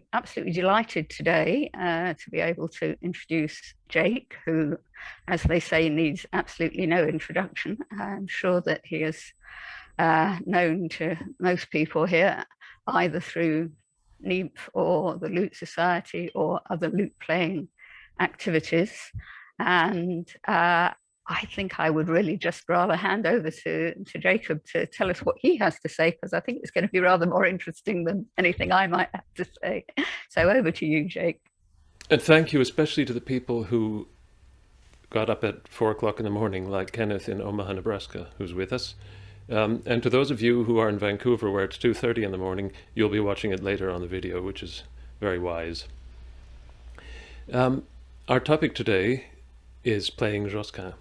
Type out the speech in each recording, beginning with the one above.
I'm absolutely delighted today to be able to introduce Jake, who, as they say, needs absolutely no introduction. I'm sure that he is known to most people here, either through NEEP or the Lute Society or other lute playing activities. And I think I would really just rather hand over to Jacob to tell us what he has to say, because I think it's going to be rather more interesting than anything I might have to say. So over to you, Jake. And thank you especially to the people who got up at 4 o'clock in the morning, like Kenneth in Omaha, Nebraska, who's with us. And to those of you who are in Vancouver, where it's 2:30 in the morning, you'll be watching it later on the video, which is very wise. Our topic today is playing Josquin.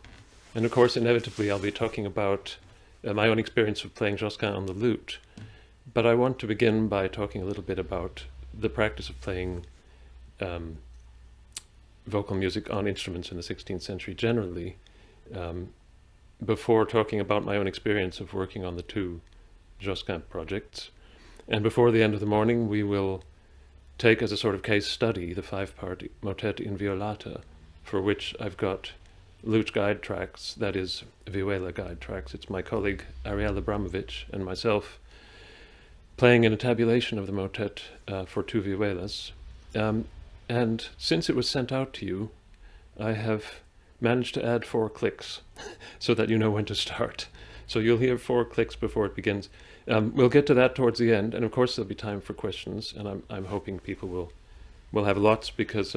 And of course, inevitably, I'll be talking about my own experience of playing Josquin on the lute. But I want to begin by talking a little bit about the practice of playing vocal music on instruments in the 16th century generally, before talking about my own experience of working on the two Josquin projects. And before the end of the morning, we will take as a sort of case study the 5-part motet in violata, for which I've got lute guide tracks, that is, vihuela guide tracks. It's my colleague Ariel Abramovich and myself playing in a tabulation of the motet for two vihuelas. And since it was sent out to you, I have managed to add 4 clicks so that you know when to start. So you'll hear 4 clicks before it begins. We'll get to that towards the end, and of course there'll be time for questions, and I'm hoping people will have lots, because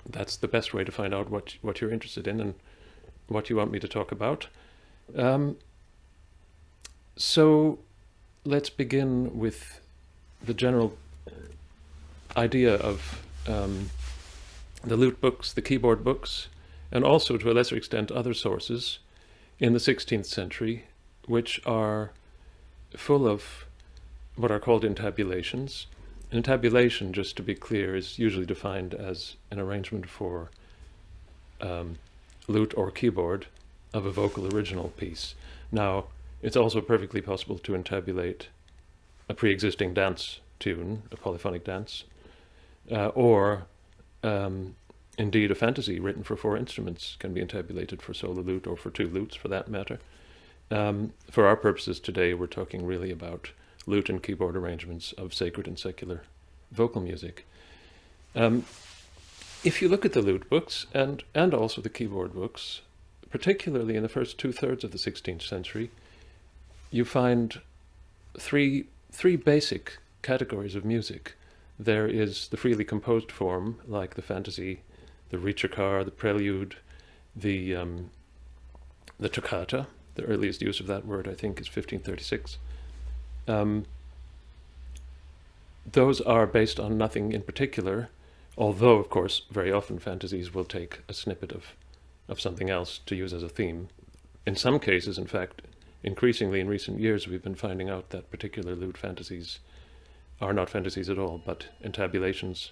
that's the best way to find out what you're interested in and what you want me to talk about. So let's begin with the general idea of the lute books, the keyboard books, and also to a lesser extent other sources in the 16th century, which are full of what are called intabulations. An intabulation, just to be clear, is usually defined as an arrangement for lute or keyboard of a vocal original piece. Now, it's also perfectly possible to intabulate a pre-existing dance tune, a polyphonic dance, or indeed a fantasy written for 4 instruments can be intabulated for solo lute, or for 2 lutes for that matter. For our purposes today, we're talking really about lute and keyboard arrangements of sacred and secular vocal music. If you look at the lute books and also the keyboard books, particularly in the first 2/3 of the 16th century, you find three basic categories of music. There is the freely composed form, like the fantasy, the ricercar, the prelude, the toccata. The earliest use of that word, I think, is 1536. Those are based on nothing in particular, although, of course, very often fantasies will take a snippet of something else to use as a theme. In some cases, in fact, increasingly in recent years, we've been finding out that particular lute fantasies are not fantasies at all, but intabulations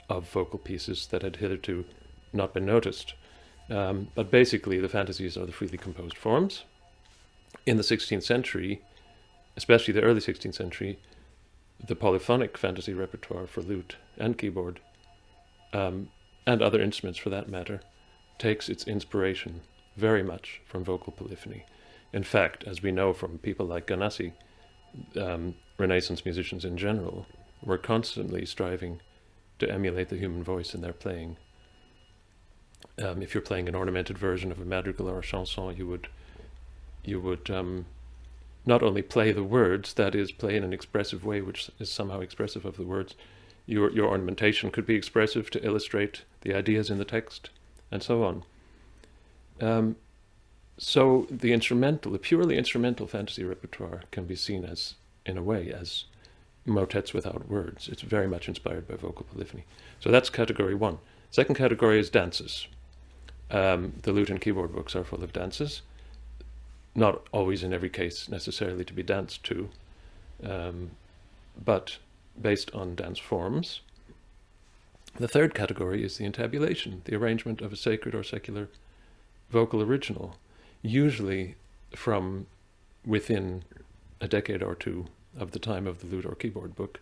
of vocal pieces that had hitherto not been noticed. But basically, the fantasies are the freely composed forms. In the 16th century, especially the early 16th century, the polyphonic fantasy repertoire for lute and keyboard, and other instruments for that matter, takes its inspiration very much from vocal polyphony. In fact, as we know from people like Ganassi, Renaissance musicians in general were constantly striving to emulate the human voice in their playing. If you're playing an ornamented version of a madrigal or a chanson, you would not only play the words, that is, play in an expressive way which is somehow expressive of the words. Your ornamentation could be expressive to illustrate the ideas in the text, and so on. So the purely instrumental fantasy repertoire can be seen as, in a way, as motets without words. It's very much inspired by vocal polyphony. So that's category 1. Second category is dances. The lute and keyboard books are full of dances, not always in every case necessarily to be danced to, but based on dance forms. The third category is the intabulation, the arrangement of a sacred or secular vocal original, usually from within a decade or two of the time of the lute or keyboard book,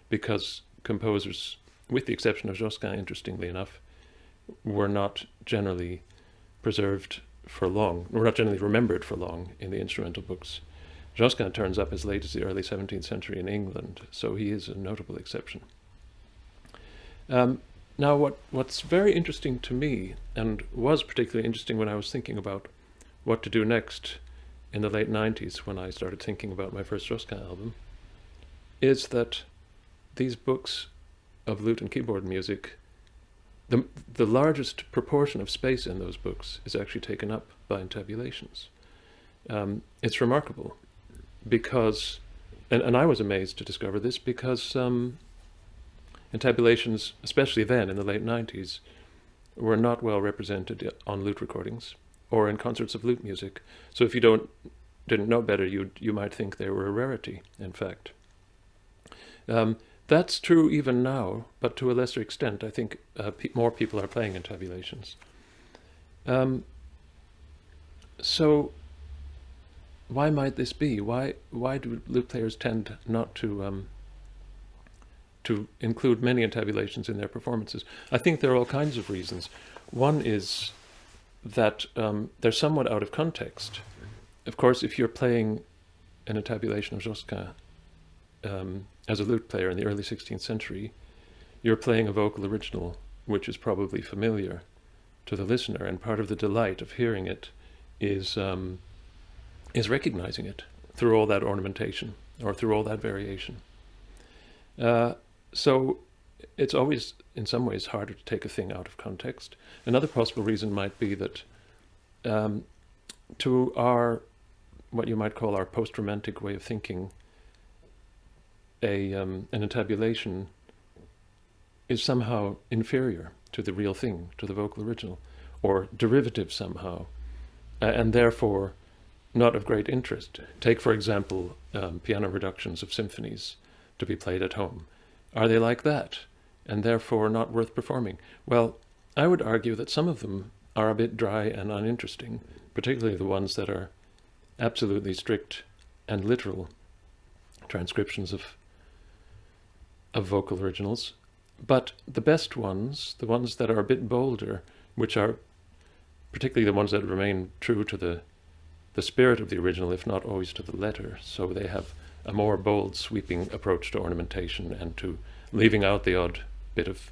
because composers, with the exception of Josquin, interestingly enough, were not generally preserved for long, were not generally remembered for long in the instrumental books. Josquin turns up as late as the early 17th century in England, so he is a notable exception. Now, what's very interesting to me, and was particularly interesting when I was thinking about what to do next in the late 90s, when I started thinking about my first Josquin album, is that these books of lute and keyboard music, the largest proportion of space in those books is actually taken up by intabulations. It's remarkable because, and I was amazed to discover this, because intabulations, especially then in the late 90s, were not well represented on lute recordings or in concerts of lute music. So if you didn't know better, you might think they were a rarity, in fact. That's true even now, but to a lesser extent. I think more people are playing intabulations. So why might this be? Why do lute players tend not to include many intabulations in their performances? I think there are all kinds of reasons. One is that they're somewhat out of context. Of course, if you're playing an intabulation of Josquin as a lute player in the early 16th century, you're playing a vocal original, which is probably familiar to the listener, and part of the delight of hearing it is recognizing it through all that ornamentation or through all that variation. So it's always, in some ways, harder to take a thing out of context. Another possible reason might be that to our, what you might call our post-romantic way of thinking, an intabulation is somehow inferior to the real thing, to the vocal original, or derivative somehow, and therefore not of great interest. Take, for example, piano reductions of symphonies to be played at home. Are they like that, and therefore not worth performing? Well, I would argue that some of them are a bit dry and uninteresting, particularly the ones that are absolutely strict and literal transcriptions of vocal originals. But the best ones, the ones that are a bit bolder, which are particularly the ones that remain true to the spirit of the original, if not always to the letter, so they have a more bold, sweeping approach to ornamentation and to leaving out the odd bit of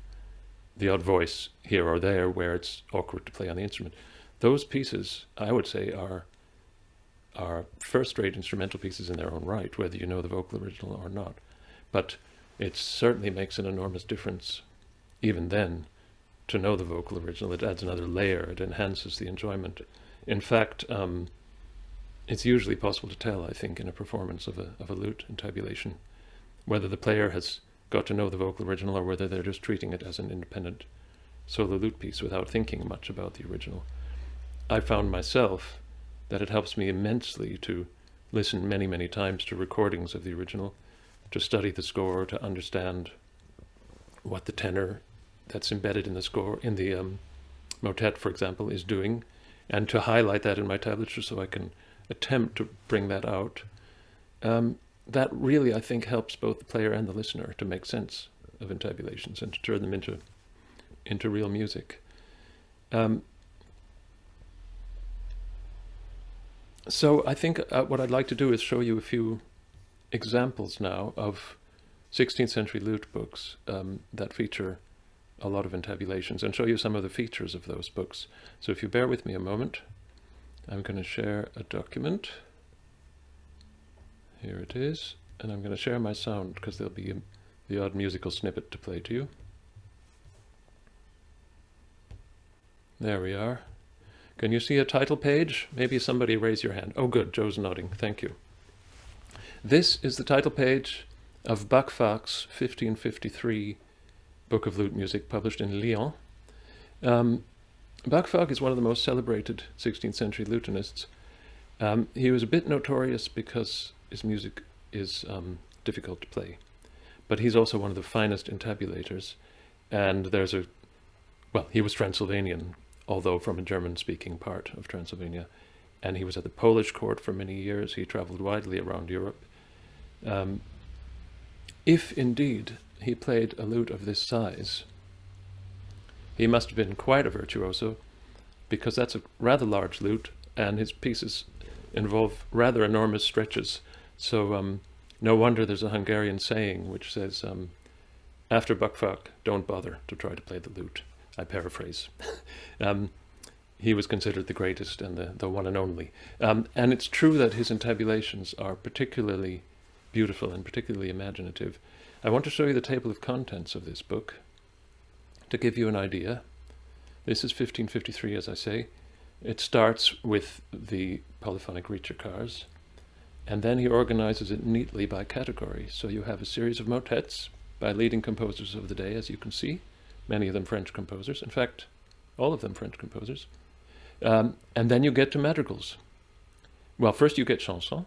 the odd voice here or there where it's awkward to play on the instrument. Those pieces, I would say, are first-rate instrumental pieces in their own right, whether you know the vocal original or not. But it certainly makes an enormous difference, even then, to know the vocal original. It adds another layer. It enhances the enjoyment. In fact, it's usually possible to tell, I think, in a performance of a lute intabulation, whether the player has got to know the vocal original or whether they're just treating it as an independent solo lute piece without thinking much about the original. I found myself that it helps me immensely to listen many, many times to recordings of the original, to study the score, to understand what the tenor that's embedded in the score, in the motet, for example, is doing, and to highlight that in my tablature so I can attempt to bring that out. That really, I think, helps both the player and the listener to make sense of intabulations and to turn them into real music. So I think what I'd like to do is show you a few examples now of 16th century lute books that feature a lot of intabulations, and show you some of the features of those books. So if you bear with me a moment, I'm going to share a document. Here it is, and I'm going to share my sound because there'll be the odd musical snippet to play to you. There we are. Can you see a title page? Maybe somebody raise your hand. Oh good, Joe's nodding, thank you. This is the title page of Bach-Fach's 1553 Book of Lute Music, published in Lyon. Bach-Fach is one of the most celebrated 16th century lutenists. He was a bit notorious because his music is difficult to play, but he's also one of the finest intabulators, and he was Transylvanian, although from a German-speaking part of Transylvania, and he was at the Polish court for many years. He traveled widely around Europe. if indeed he played a lute of this size, he must have been quite a virtuoso, because that's a rather large lute, and his pieces involve rather enormous stretches. So no wonder there's a Hungarian saying which says, after Buckfuck, don't bother to try to play the lute. I paraphrase. He was considered the greatest and the one and only. And it's true that his intabulations are particularly beautiful and particularly imaginative. I want to show you the table of contents of this book to give you an idea. This is 1553, as I say. It starts with the polyphonic Ricercars, and then he organizes it neatly by category. So you have a series of motets by leading composers of the day, as you can see, many of them French composers, in fact, all of them French composers. And then you get to madrigals. Well, first you get chansons,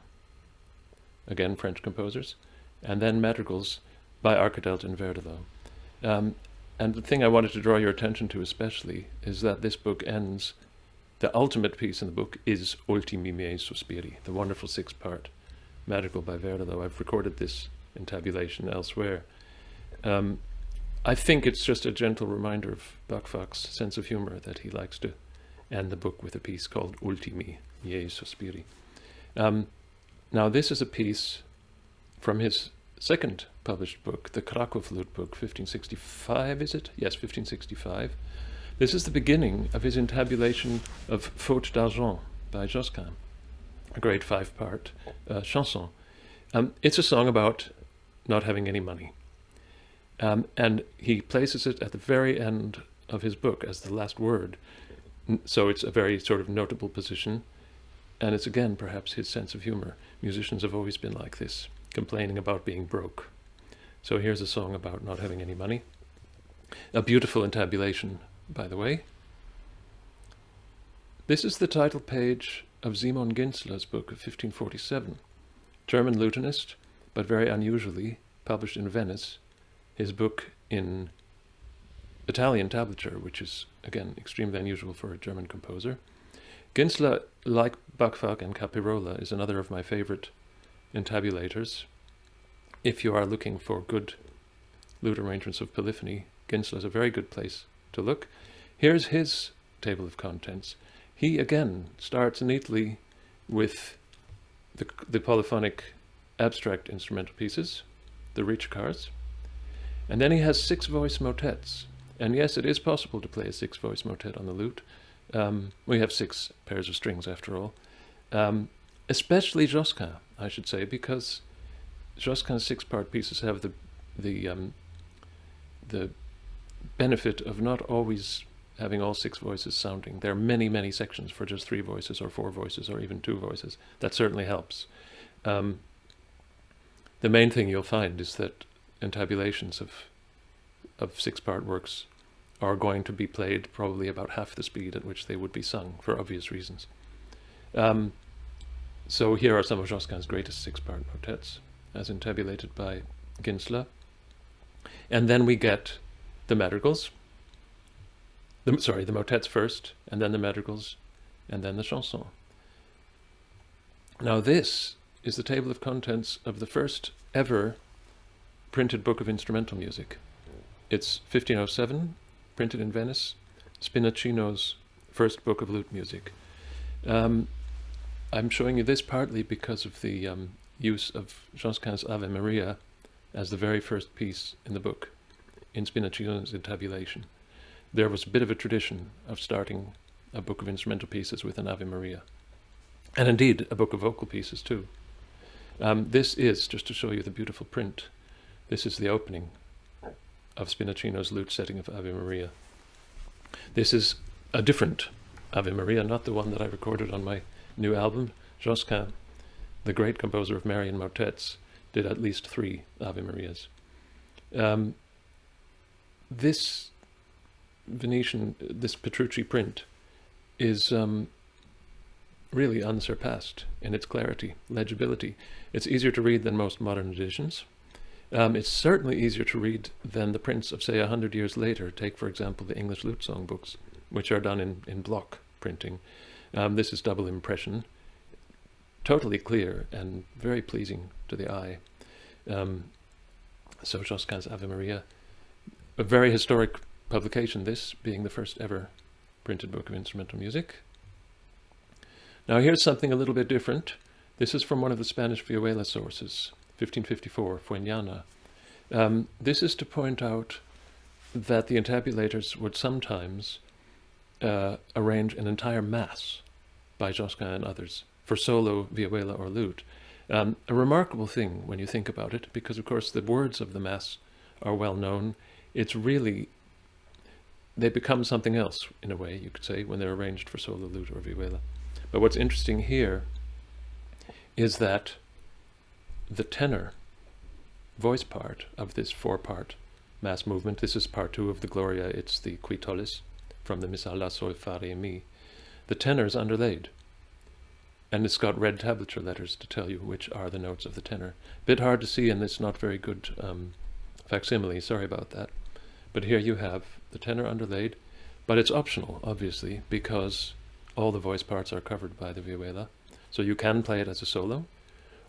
again French composers, and then madrigals by Arkadelt and Verdelot. And the thing I wanted to draw your attention to especially is that this book ends, the ultimate piece in the book is Ultimi miei sospiri, the wonderful 6-part madrigal by Verdelot. I've recorded this in tabulation elsewhere. I think it's just a gentle reminder of Buckfuck's sense of humor that he likes to end the book with a piece called Ultimi miei sospiri. Now this is a piece from his second published book, the Krakow Flute Book, 1565, is it? Yes, 1565. This is the beginning of his intabulation of Faute d'Argent by Josquin, a great 5-part chanson. It's a song about not having any money. And he places it at the very end of his book as the last word. So it's a very sort of notable position. And it's again, perhaps, his sense of humor. Musicians have always been like this, complaining about being broke. So here's a song about not having any money. A beautiful intabulation, by the way. This is the title page of Simon Ginzler's book of 1547. German lutenist, but very unusually published in Venice. His book in Italian tablature, which is, again, extremely unusual for a German composer. Ginzler, like Buckfuck and Capirola, is another of my favorite intabulators. If you are looking for good lute arrangements of polyphony, Ginzler is a very good place to look. Here's his table of contents. He, again, starts neatly with the polyphonic abstract instrumental pieces, the Ricercars, and then he has 6-voice motets. And yes, it is possible to play a 6-voice motet on the lute. We have 6 pairs of strings, after all. Especially Josquin, I should say, because Josquin's 6-part pieces have the benefit of not always having all 6 voices sounding. There are many, many sections for just 3 voices or 4 voices or even 2 voices. That certainly helps. The main thing you'll find is that intabulations of 6-part works are going to be played probably about half the speed at which they would be sung, for obvious reasons. So here are some of Josquin's greatest 6-part motets, as intabulated by Ginzler. And then we get the madrigals. The motets first, and then the madrigals, and then the chanson. Now this is the table of contents of the first ever printed book of instrumental music. It's 1507, printed in Venice, Spinaccino's first book of lute music. I'm showing you this partly because of the use of Josquin's Ave Maria as the very first piece in the book, in Spinaccino's intabulation. There was a bit of a tradition of starting a book of instrumental pieces with an Ave Maria, and indeed a book of vocal pieces too. This is, just to show you the beautiful print, this is the opening of Spinaccino's lute setting of Ave Maria. This is a different Ave Maria, not the one that I recorded on my new album. Josquin, the great composer of Marian motets, did at least 3 Ave Marias. This Venetian, this Petrucci print is really unsurpassed in its clarity, legibility. It's easier to read than most modern editions. It's certainly easier to read than the prints of, say, 100 years later. Take, for example, the English lute song books, which are done in block printing. This is double impression, totally clear and very pleasing to the eye. So Josquin's Ave Maria, a very historic publication, this being the first ever printed book of instrumental music. Now here's something a little bit different. This is from one of the Spanish vihuela sources, 1554, Fuenllana. This is to point out that the entabulators would sometimes arrange an entire mass by Josquin and others for solo, vihuela, or lute. A remarkable thing when you think about it, because of course the words of the mass are well known. It's really, they become something else in a way, you could say, when they're arranged for solo, lute, or vihuela. But what's interesting here is that the tenor voice part of this four-part mass movement, this is part 2 of the Gloria, it's the Qui tollis from the Missa La Sol Fa Re Mi. The tenor is underlaid, and it's got red tablature letters to tell you which are the notes of the tenor. Bit hard to see in this not very good facsimile, sorry about that. But here you have the tenor underlaid, but it's optional, obviously, because all the voice parts are covered by the vihuela. So you can play it as a solo,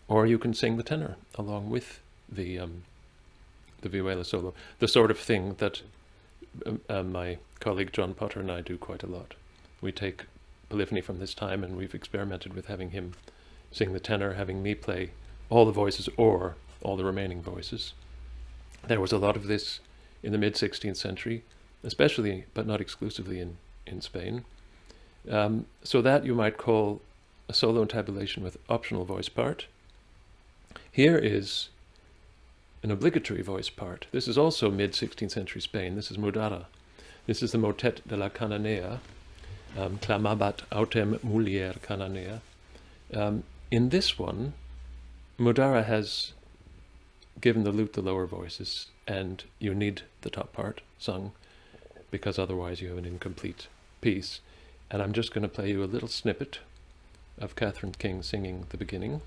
or you can sing the tenor along with the vihuela solo. The sort of thing that my colleague John Potter and I do quite a lot. We take polyphony from this time and we've experimented with having him sing the tenor, having me play all the voices or all the remaining voices. There was a lot of this in the mid-16th century, especially, but not exclusively, in Spain. So that you might call a solo entabulation with optional voice part. Here is an obligatory voice part. This is also mid-16th century Spain. This is Mudara. This is the motet de la Cananea, clamabat autem mulier Cananea. In this one, Mudara has given the lute the lower voices, and you need the top part sung, because otherwise you have an incomplete piece. And I'm just going to play you a little snippet of Catherine King singing the beginning.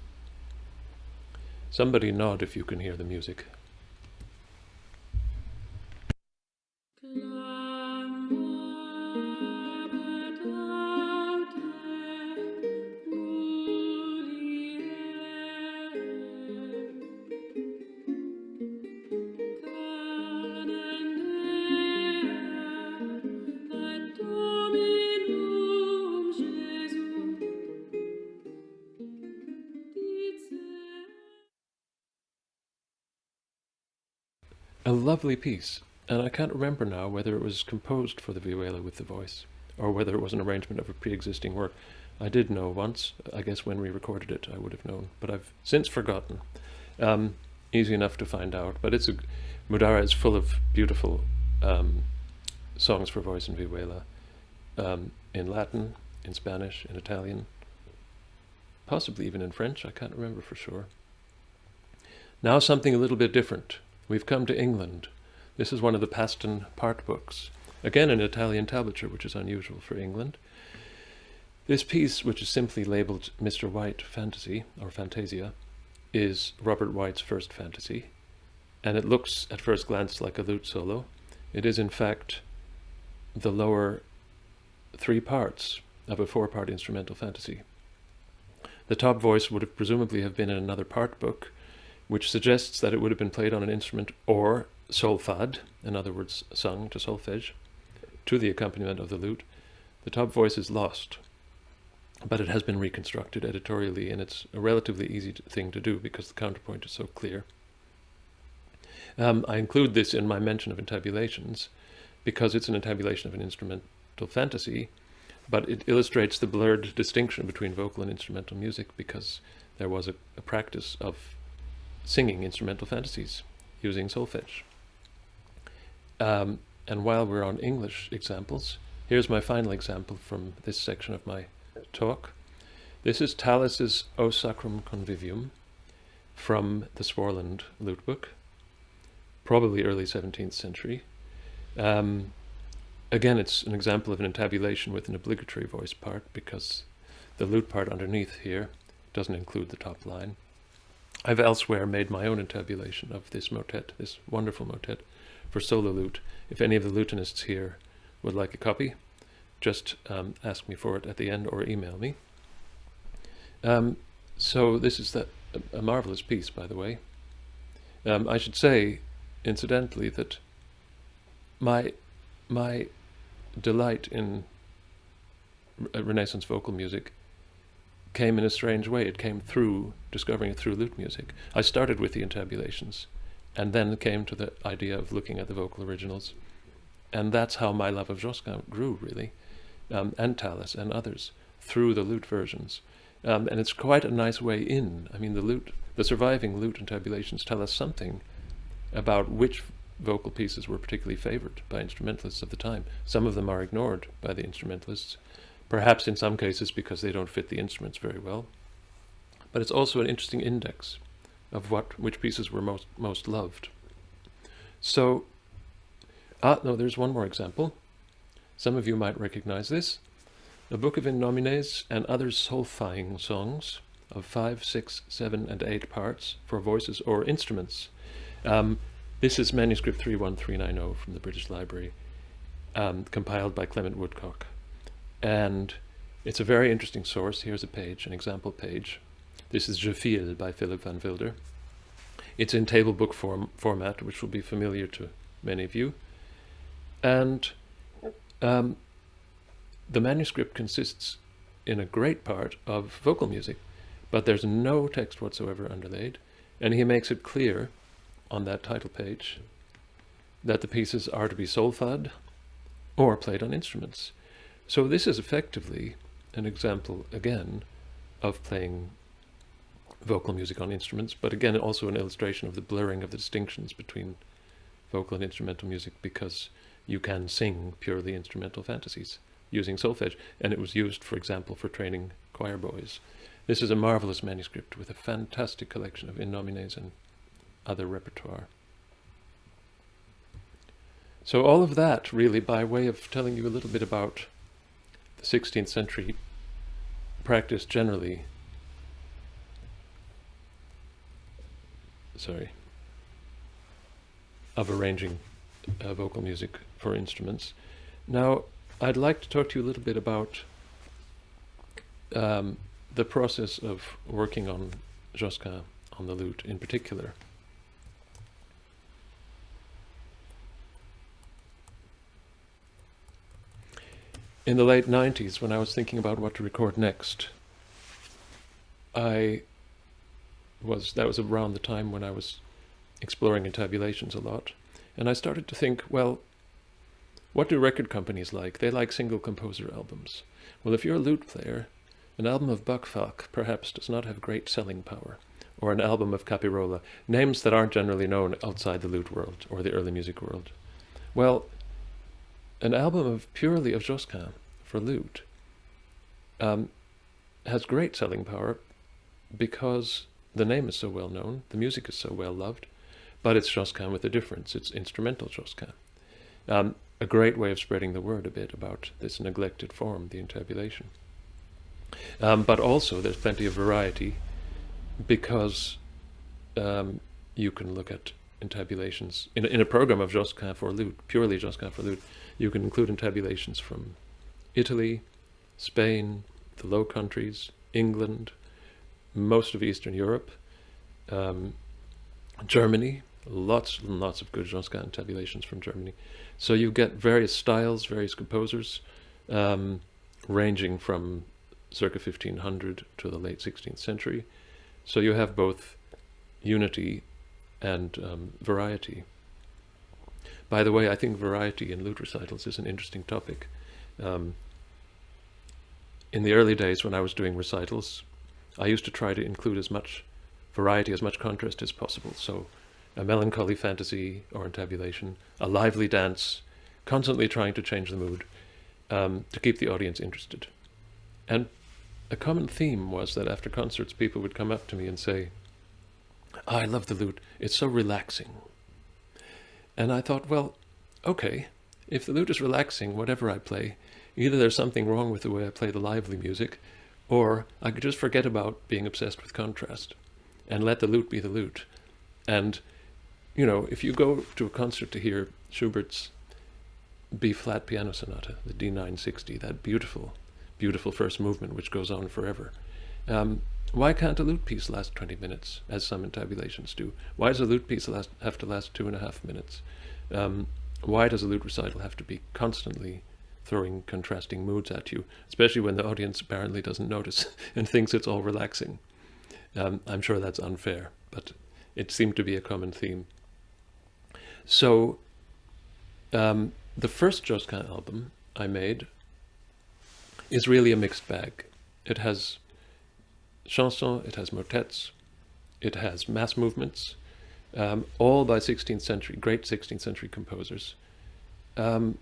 Somebody nod if you can hear the music. A lovely piece, and I can't remember now whether it was composed for the vihuela with the voice, or whether it was an arrangement of a pre-existing work. I did know once, I guess when we recorded it I would have known, but I've since forgotten. Easy enough to find out, but Mudara is full of beautiful songs for voice and vihuela, in Latin, in Spanish, in Italian, possibly even in French, I can't remember for sure. Now something a little bit different. We've come to England. This is one of the Paston part books. Again, an Italian tablature, which is unusual for England. This piece, which is simply labeled Mr. White Fantasy, or Fantasia, is Robert White's first fantasy, and it looks at first glance like a lute solo. It is in fact the lower 3 parts of a 4-part instrumental fantasy. The top voice would have presumably have been in another part book, which suggests that it would have been played on an instrument or solfad, in other words, sung to solfege, to the accompaniment of the lute. The top voice is lost, but it has been reconstructed editorially, and it's a relatively easy thing to do because the counterpoint is so clear. I include this in my mention of entabulations because it's an entabulation of an instrumental fantasy, but it illustrates the blurred distinction between vocal and instrumental music because there was a practice of singing instrumental fantasies using solfege. And while we're on English examples, here's my final example from this section of my talk. This is Tallis's O Sacrum Convivium from the Swarland lute book, probably early 17th century. Again, it's an example of an entabulation with an obligatory voice part because the lute part underneath here doesn't include the top line. I've elsewhere made my own entabulation of this motet, this wonderful motet, for solo lute. If any of the lutenists here would like a copy, just ask me for it at the end or email me. So this is a marvelous piece, by the way. I should say incidentally, that my delight in Renaissance vocal music came in a strange way. It came through discovering it through lute music. I started with the intabulations, and then came to the idea of looking at the vocal originals, and that's how my love of Josquin grew, really, and Tallis and others, through the lute versions. And it's quite a nice way in. I mean, the surviving lute intabulations tell us something about which vocal pieces were particularly favored by instrumentalists of the time. Some of them are ignored by the instrumentalists, perhaps in some cases because they don't fit the instruments very well. But it's also an interesting index of which pieces were most loved. So, no, there's one more example. Some of you might recognize this. A book of in nomines and other solfaing songs of 5, 6, 7, and 8 parts for voices or instruments. This is manuscript 31390 from the British Library, compiled by Clement Woodcock. And it's a very interesting source. Here's a page, an example page. This is Je File by Philip van Wilder. It's in table book format, which will be familiar to many of you. And the manuscript consists in a great part of vocal music, but there's no text whatsoever underlaid. And he makes it clear on that title page that the pieces are to be solfad or played on instruments. So this is effectively an example, again, of playing vocal music on instruments, but again also an illustration of the blurring of the distinctions between vocal and instrumental music, because you can sing purely instrumental fantasies using solfege, and it was used, for example, for training choir boys. This is a marvelous manuscript with a fantastic collection of in nomines and other repertoire. So all of that, really, by way of telling you a little bit about the 16th century practice generally. Of arranging vocal music for instruments. Now, I'd like to talk to you a little bit about the process of working on Josquin on the lute in particular. In the late 90s, when I was thinking about what to record next, that was around the time when I was exploring intabulations a lot, and I started to think, well, what do record companies like? They like single composer albums. Well, if you're a lute player, an album of Buck-Falk perhaps does not have great selling power, or an album of Capirola, names that aren't generally known outside the lute world or the early music world. Well, an album purely of Josquin for lute has great selling power because the name is so well known, the music is so well loved, but it's Josquin with a difference. It's instrumental Josquin. A great way of spreading the word a bit about this neglected form, the intabulation. But also there's plenty of variety, because you can look at intabulations in a program of Josquin for lute, purely Josquin for lute. You can include intabulations from Italy, Spain, the Low Countries, England, most of Eastern Europe, Germany, lots and lots of good Josquin intabulations from Germany. So you get various styles, various composers, ranging from circa 1500 to the late 16th century. So you have both unity and variety. By the way, I think variety in lute recitals is an interesting topic. In the early days when I was doing recitals, I used to try to include as much variety, as much contrast as possible. So a melancholy fantasy or intabulation, a lively dance, constantly trying to change the mood to keep the audience interested. And a common theme was that after concerts, people would come up to me and say, "Oh, I love the lute, it's so relaxing." And I thought, well, okay, if the lute is relaxing, whatever I play, either there's something wrong with the way I play the lively music, or I could just forget about being obsessed with contrast and let the lute be the lute. And, you know, if you go to a concert to hear Schubert's B-flat piano sonata, the D960, that beautiful, beautiful first movement which goes on forever, Why can't a lute piece last 20 minutes, as some intabulations do? Why does a lute piece have to last 2.5 minutes? Why does a lute recital have to be constantly throwing contrasting moods at you, especially when the audience apparently doesn't notice and thinks it's all relaxing? I'm sure that's unfair, but it seemed to be a common theme. So the first Josquin album I made is really a mixed bag. It has chansons, it has motets, it has mass movements, all by 16th century, great 16th century composers. And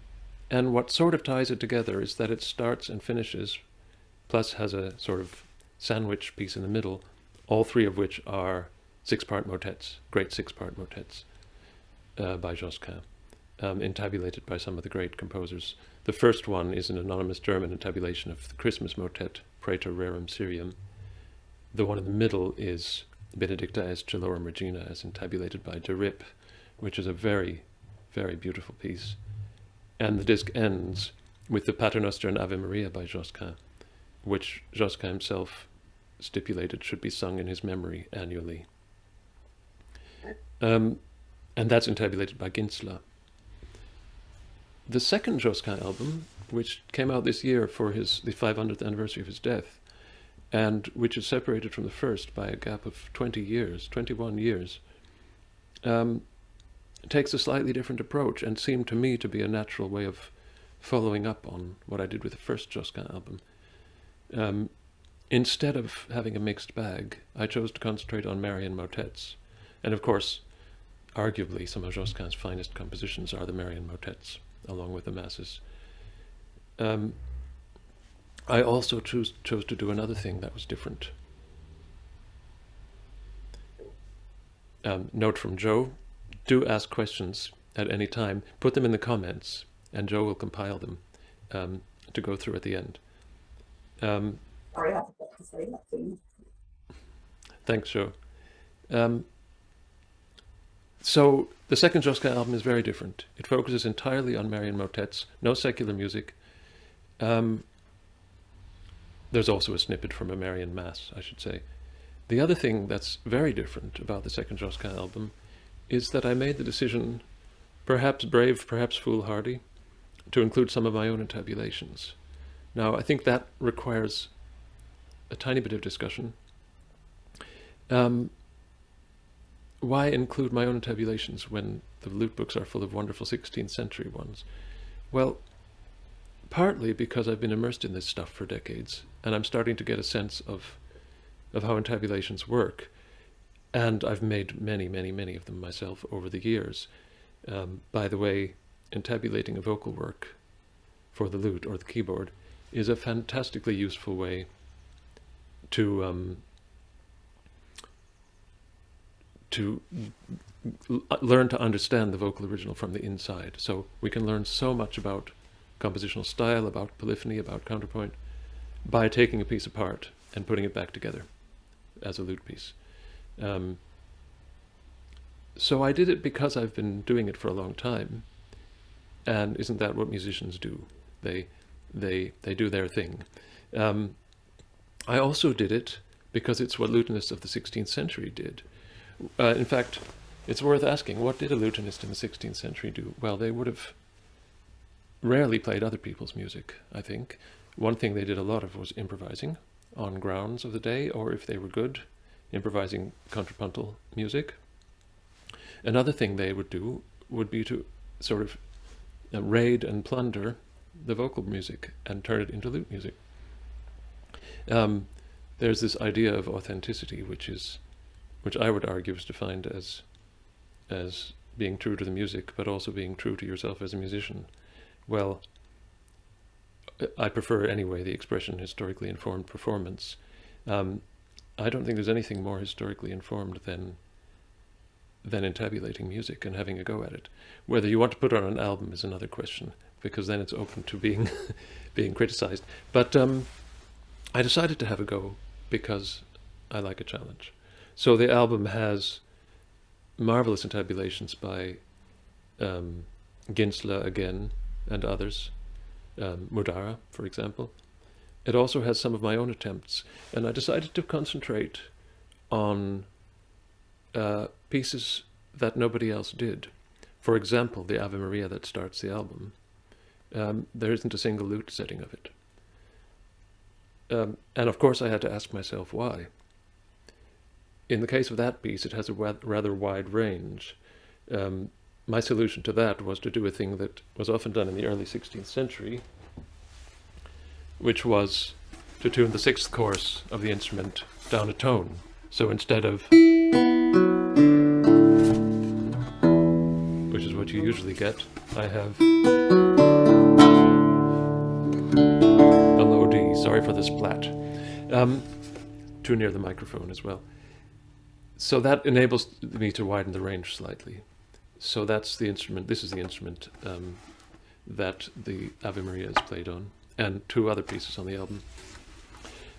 what sort of ties it together is that it starts and finishes, plus has a sort of sandwich piece in the middle, all three of which are 6-part motets, great 6-part motets by Josquin, intabulated by some of the great composers. The first one is an anonymous German intabulation of the Christmas motet, Praeter Rerum Syrium. The one in the middle is Benedicta est Celorum Regina, as intabulated by de Rip, which is a very, very beautiful piece. And the disc ends with the Paternoster and Ave Maria by Josquin, which Josquin himself stipulated should be sung in his memory annually. And that's intabulated by Ginzler. The second Josquin album, which came out this year for the 500th anniversary of his death, and which is separated from the first by a gap of 21 years, takes a slightly different approach and seemed to me to be a natural way of following up on what I did with the first Josquin album. Instead of having a mixed bag, I chose to concentrate on Marian motets. And of course, arguably, some of Josquin's finest compositions are the Marian motets, along with the masses. I also chose to do another thing that was different. Note from Joe, do ask questions at any time. Put them in the comments, and Joe will compile them to go through at the end. Sorry, I forgot to say that thing. Thanks, Joe. So the second Josquin album is very different. It focuses entirely on Marian motets, no secular music. There's also a snippet from a Marian Mass, I should say. The other thing that's very different about the second Josquin album is that I made the decision, perhaps brave, perhaps foolhardy, to include some of my own intabulations. Now, I think that requires a tiny bit of discussion. Why include my own intabulations when the lute books are full of wonderful 16th century ones? Well, partly because I've been immersed in this stuff for decades, and I'm starting to get a sense of how intabulations work. And I've made many, many, many of them myself over the years. By the way, intabulating a vocal work for the lute or the keyboard is a fantastically useful way to learn to understand the vocal original from the inside. So we can learn so much about compositional style, about polyphony, about counterpoint, by taking a piece apart and putting it back together as a lute piece. So I did it because I've been doing it for a long time, and isn't that what musicians do? They do their thing. I also did it because it's what lutenists of the 16th century did. In fact, it's worth asking, what did a lutenist in the 16th century do? Well, they would have rarely played other people's music, I think. One thing they did a lot of was improvising on grounds of the day, or if they were good, improvising contrapuntal music. Another thing they would do would be to sort of raid and plunder the vocal music and turn it into lute music. There's this idea of authenticity, which I would argue is defined as being true to the music, but also being true to yourself as a musician. Well, I prefer anyway the expression historically informed performance. I don't think there's anything more historically informed than entabulating music and having a go at it. Whether you want to put it on an album is another question, because then it's open to being being criticized. But I decided to have a go because I like a challenge. So the album has marvelous intabulations by Ginzler again and others, Mudara, for example. it also has some of my own attempts, and I decided to concentrate on pieces that nobody else did. For example, the Ave Maria that starts the album. There isn't a single lute setting of it. And of course I had to ask myself why. In the case of that piece, it has a rather wide range. My solution to that was to do a thing that was often done in the early 16th century, which was to tune the sixth course of the instrument down a tone. So instead of, which is what you usually get, I have a low D. Sorry for the splat. Too near the microphone as well. So that enables me to widen the range slightly. So that's the instrument. This is the instrument that the Ave Maria is played on, and two other pieces on the album.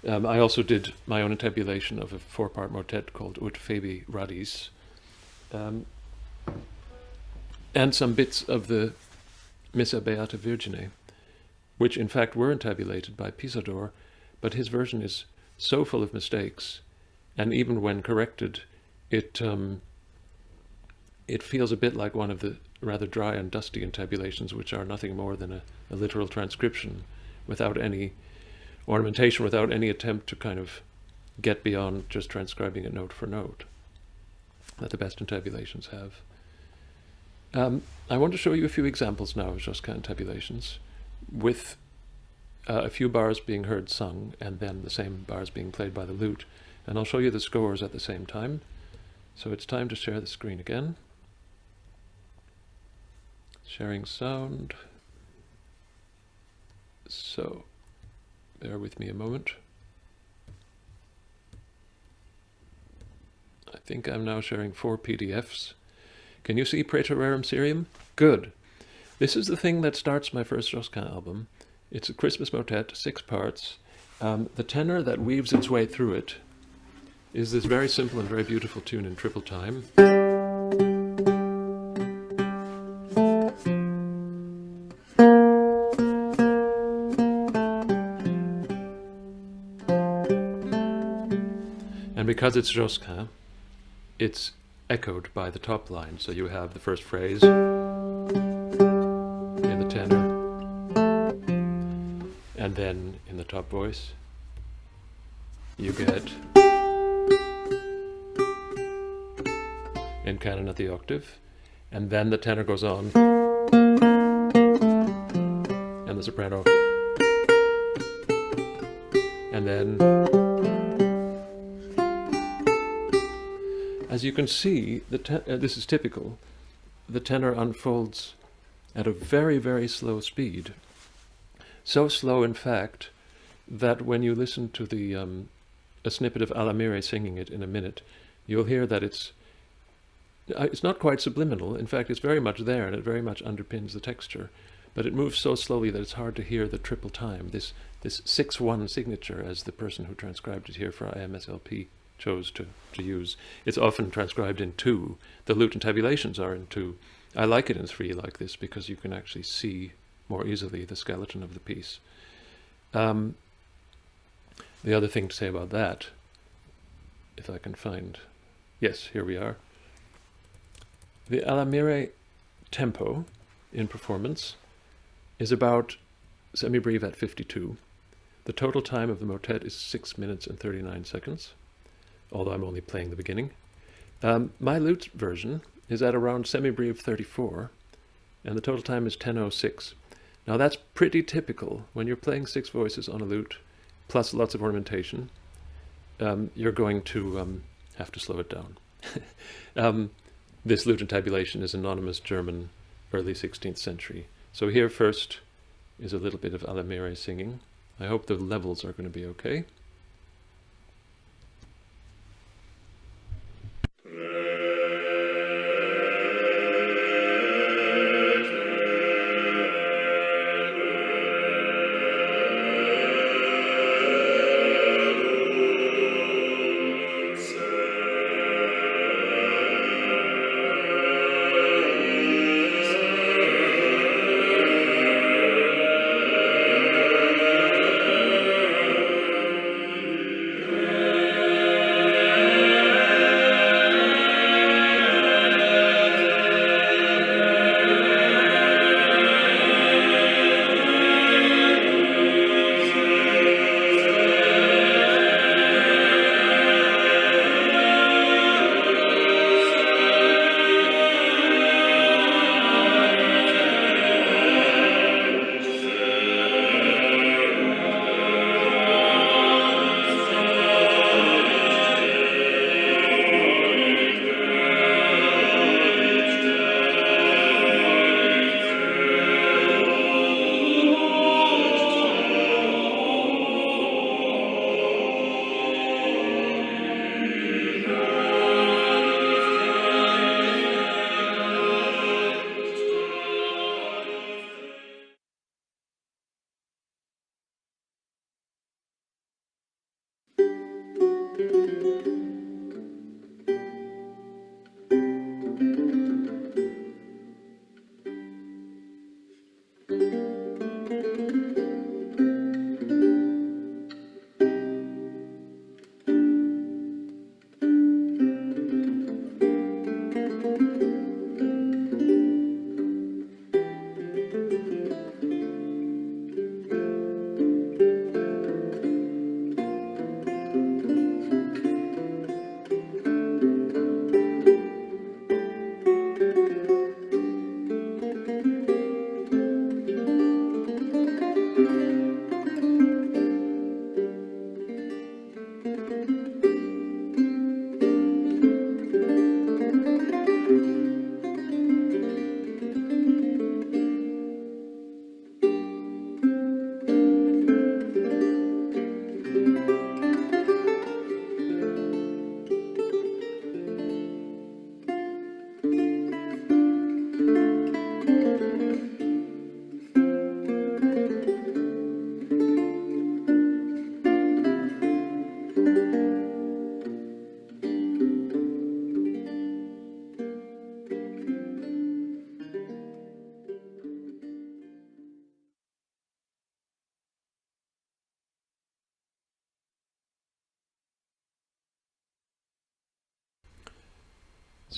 I also did my own intabulation of a four-part motet called Ut Febi Radis, and some bits of the Missa Beata Virgine, which in fact were intabulated by Pisador, but his version is so full of mistakes, and even when corrected, it feels a bit like one of the rather dry and dusty intabulations, which are nothing more than a literal transcription, without any ornamentation, without any attempt to kind of get beyond just transcribing it note for note, that the best intabulations have. I want to show you a few examples now of Josquin intabulations, with a few bars being heard sung, and then the same bars being played by the lute. And I'll show you the scores at the same time. So it's time to share the screen again. Sharing sound. So, bear with me a moment. I think I'm now sharing 4 PDFs. Can you see Praetor Rerum Syrium? Good. This is the thing that starts my first Josquin album. It's a Christmas motet, 6 parts. The tenor that weaves its way through it is this very simple and very beautiful tune in triple time. And because it's Josquin, it's echoed by the top line. So you have the first phrase in the tenor, and then in the top voice you get in canon at the octave, and then the tenor goes on, and the soprano, and then, as you can see, this is typical, the tenor unfolds at a very, very slow speed. So slow, in fact, that when you listen to the a snippet of Alamire singing it in a minute, you'll hear that it's not quite subliminal. In fact, it's very much there, and it very much underpins the texture. But it moves so slowly that it's hard to hear the triple time, this 6/1 signature, as the person who transcribed it here for IMSLP chose to use. It's often transcribed in 2. The lute intabulations are in 2. I like it in 3 like this because you can actually see more easily the skeleton of the piece. The other thing to say about that, if I can find, yes, here we are. The Alamire tempo in performance is about semi-breve at 52. The total time of the motet is 6 minutes and 39 seconds, although I'm only playing the beginning. My lute version is at around semi-breve 34, and the total time is 10:06. Now that's pretty typical. When you're playing 6 voices on a lute, plus lots of ornamentation, you're going to have to slow it down. This lute intabulation is anonymous German, early 16th century. So here first is a little bit of Alamire singing. I hope the levels are going to be okay.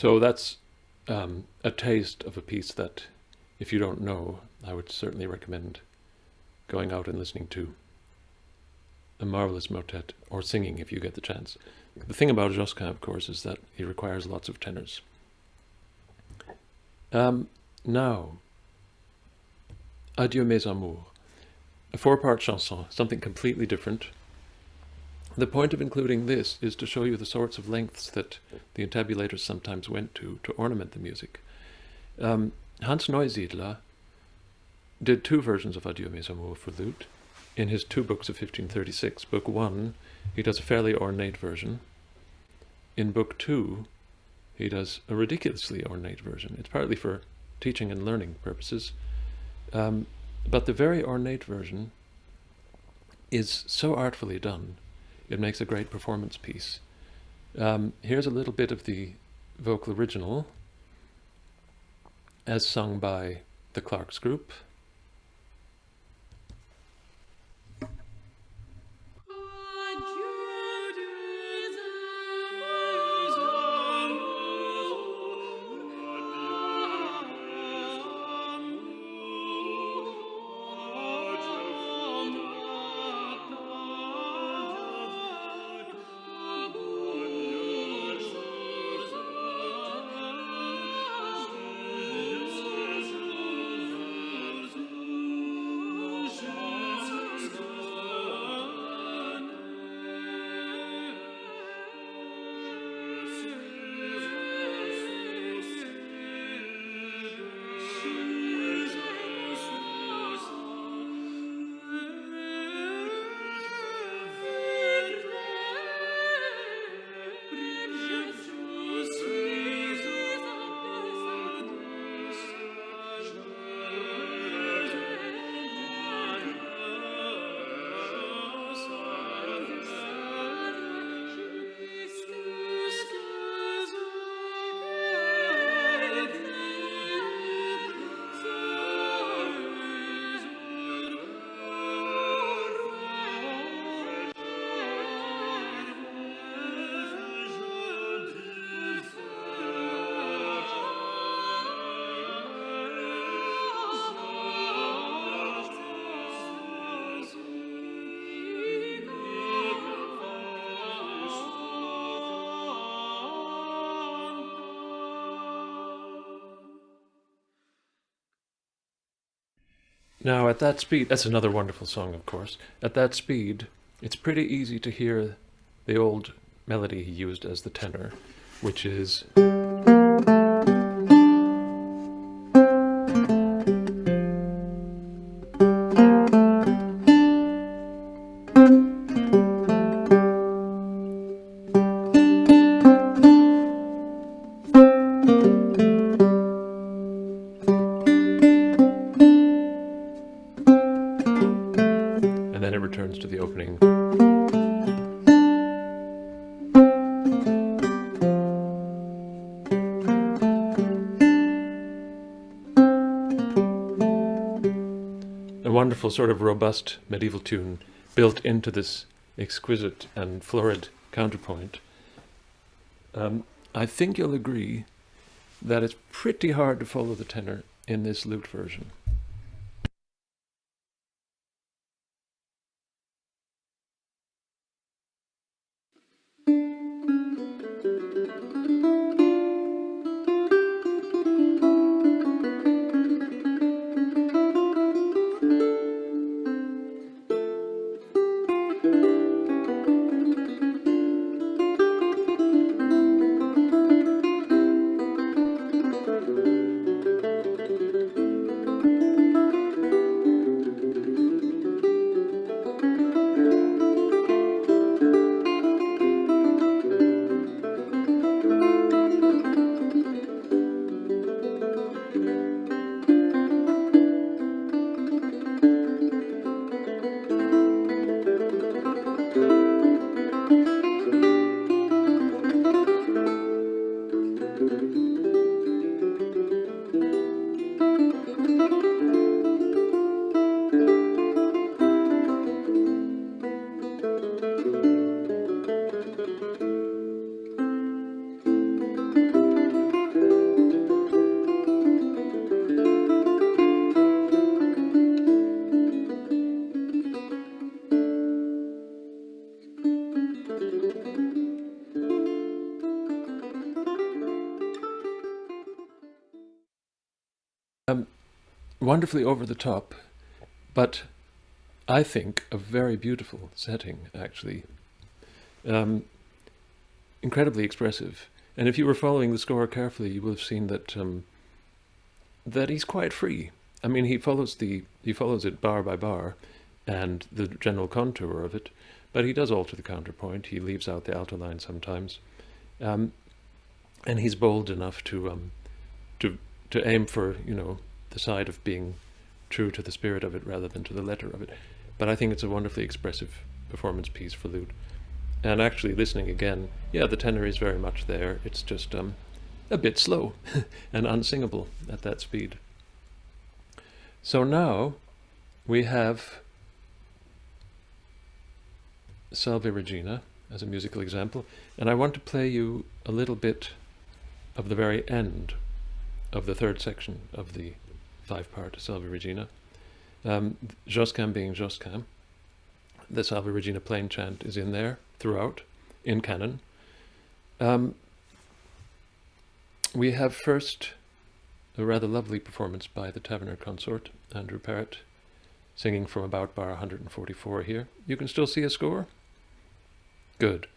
So that's a taste of a piece that, if you don't know, I would certainly recommend going out and listening to. A marvelous motet, or singing if you get the chance. The thing about Josquin, of course, is that he requires lots of tenors. Now, Adieu mes amours, a 4-part chanson, something completely different. The point of including this is to show you the sorts of lengths that the intabulators sometimes went to ornament the music. Hans Neusiedler did 2 versions of Adieu mes amours for lute in his 2 books of 1536. Book 1, he does a fairly ornate version. In Book 2, he does a ridiculously ornate version. It's partly for teaching and learning purposes, but the very ornate version is so artfully done, it makes a great performance piece. Here's a little bit of the vocal original, as sung by the Clarks Group. Now, at that speed, that's another wonderful song, of course. At that speed, it's pretty easy to hear the old melody he used as the tenor, which is... and then it returns to the opening. A wonderful sort of robust medieval tune built into this exquisite and florid counterpoint. I think you'll agree that it's pretty hard to follow the tenor in this lute version. Wonderfully over the top, but I think a very beautiful setting, actually. Incredibly expressive. And if you were following the score carefully, you will have seen that that he's quite free. I mean, he follows it bar by bar, and the general contour of it, but he does alter the counterpoint. He leaves out the alto line sometimes, and he's bold enough to aim for, you know, the side of being true to the spirit of it rather than to the letter of it. But I think it's a wonderfully expressive performance piece for lute. And actually, listening again, yeah, the tenor is very much there. It's just a bit slow and unsingable at that speed. So now we have Salve Regina as a musical example, and I want to play you a little bit of the very end of the third section of the five-part Salve Regina. Josquin being Josquin, the Salve Regina plain chant is in there throughout, in canon. We have first a rather lovely performance by the Taverner consort, Andrew Parrott, singing from about bar 144 here. You can still see a score? Good.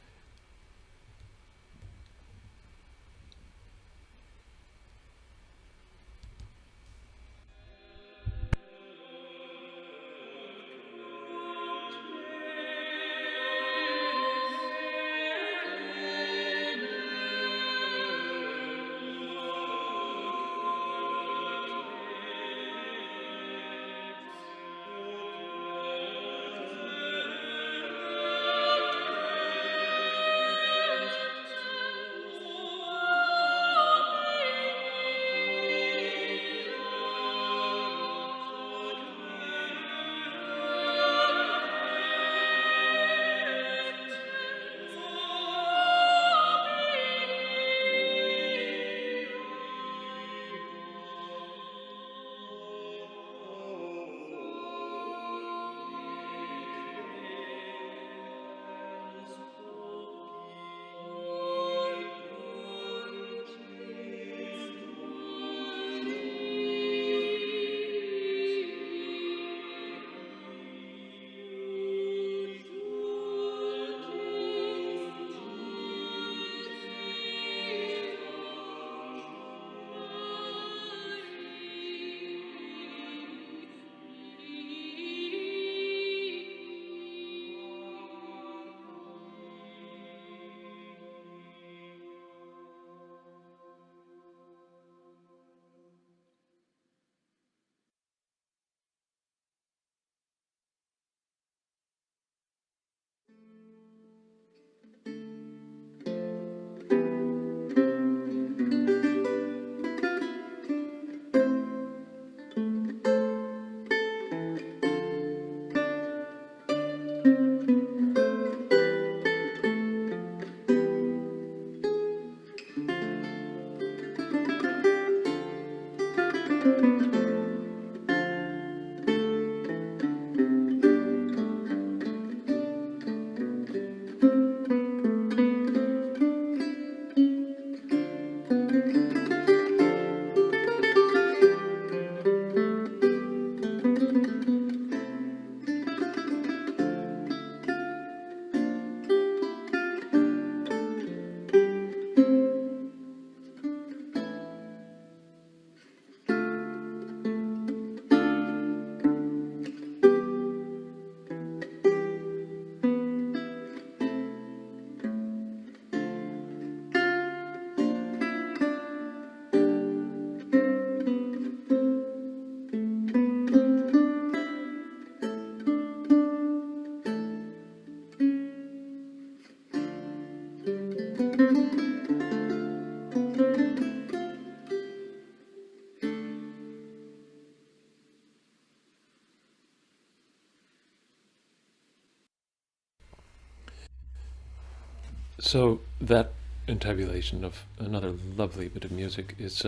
So that intabulation of another lovely bit of music is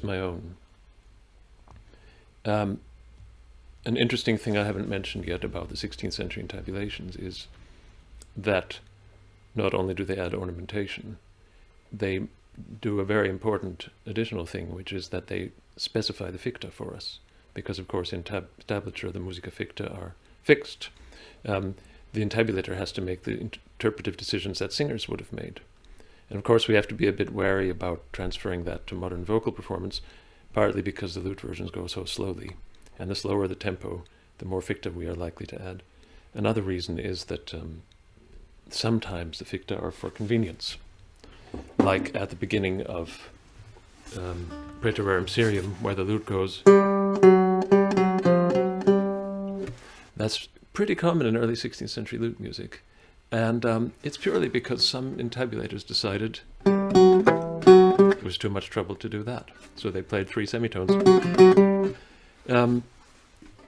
my own. An interesting thing I haven't mentioned yet about the 16th century intabulations is that not only do they add ornamentation, they do a very important additional thing, which is that they specify the ficta for us. Because, of course, in tablature, the musica ficta are fixed. The intabulator has to make the interpretive decisions that singers would have made. And, of course, we have to be a bit wary about transferring that to modern vocal performance, partly because the lute versions go so slowly. And the slower the tempo, the more ficta we are likely to add. Another reason is that sometimes the ficta are for convenience. Like at the beginning of Praeterverum Syrium, where the lute goes. That's pretty common in early 16th century lute music. And it's purely because some intabulators decided it was too much trouble to do that. So they played 3 semitones.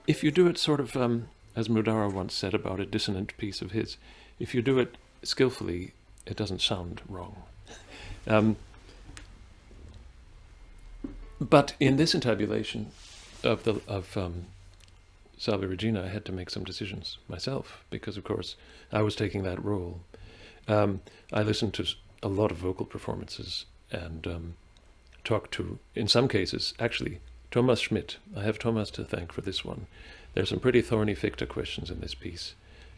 If you do it sort of, as Mudara once said about a dissonant piece of his, if you do it skillfully, it doesn't sound wrong. But in this intabulation of Salve Regina, I had to make some decisions myself, because, of course, I was taking that role. I listened to a lot of vocal performances and talked to, in some cases, actually, Thomas Schmidt. I have Thomas to thank for this one. There's some pretty thorny ficta questions in this piece,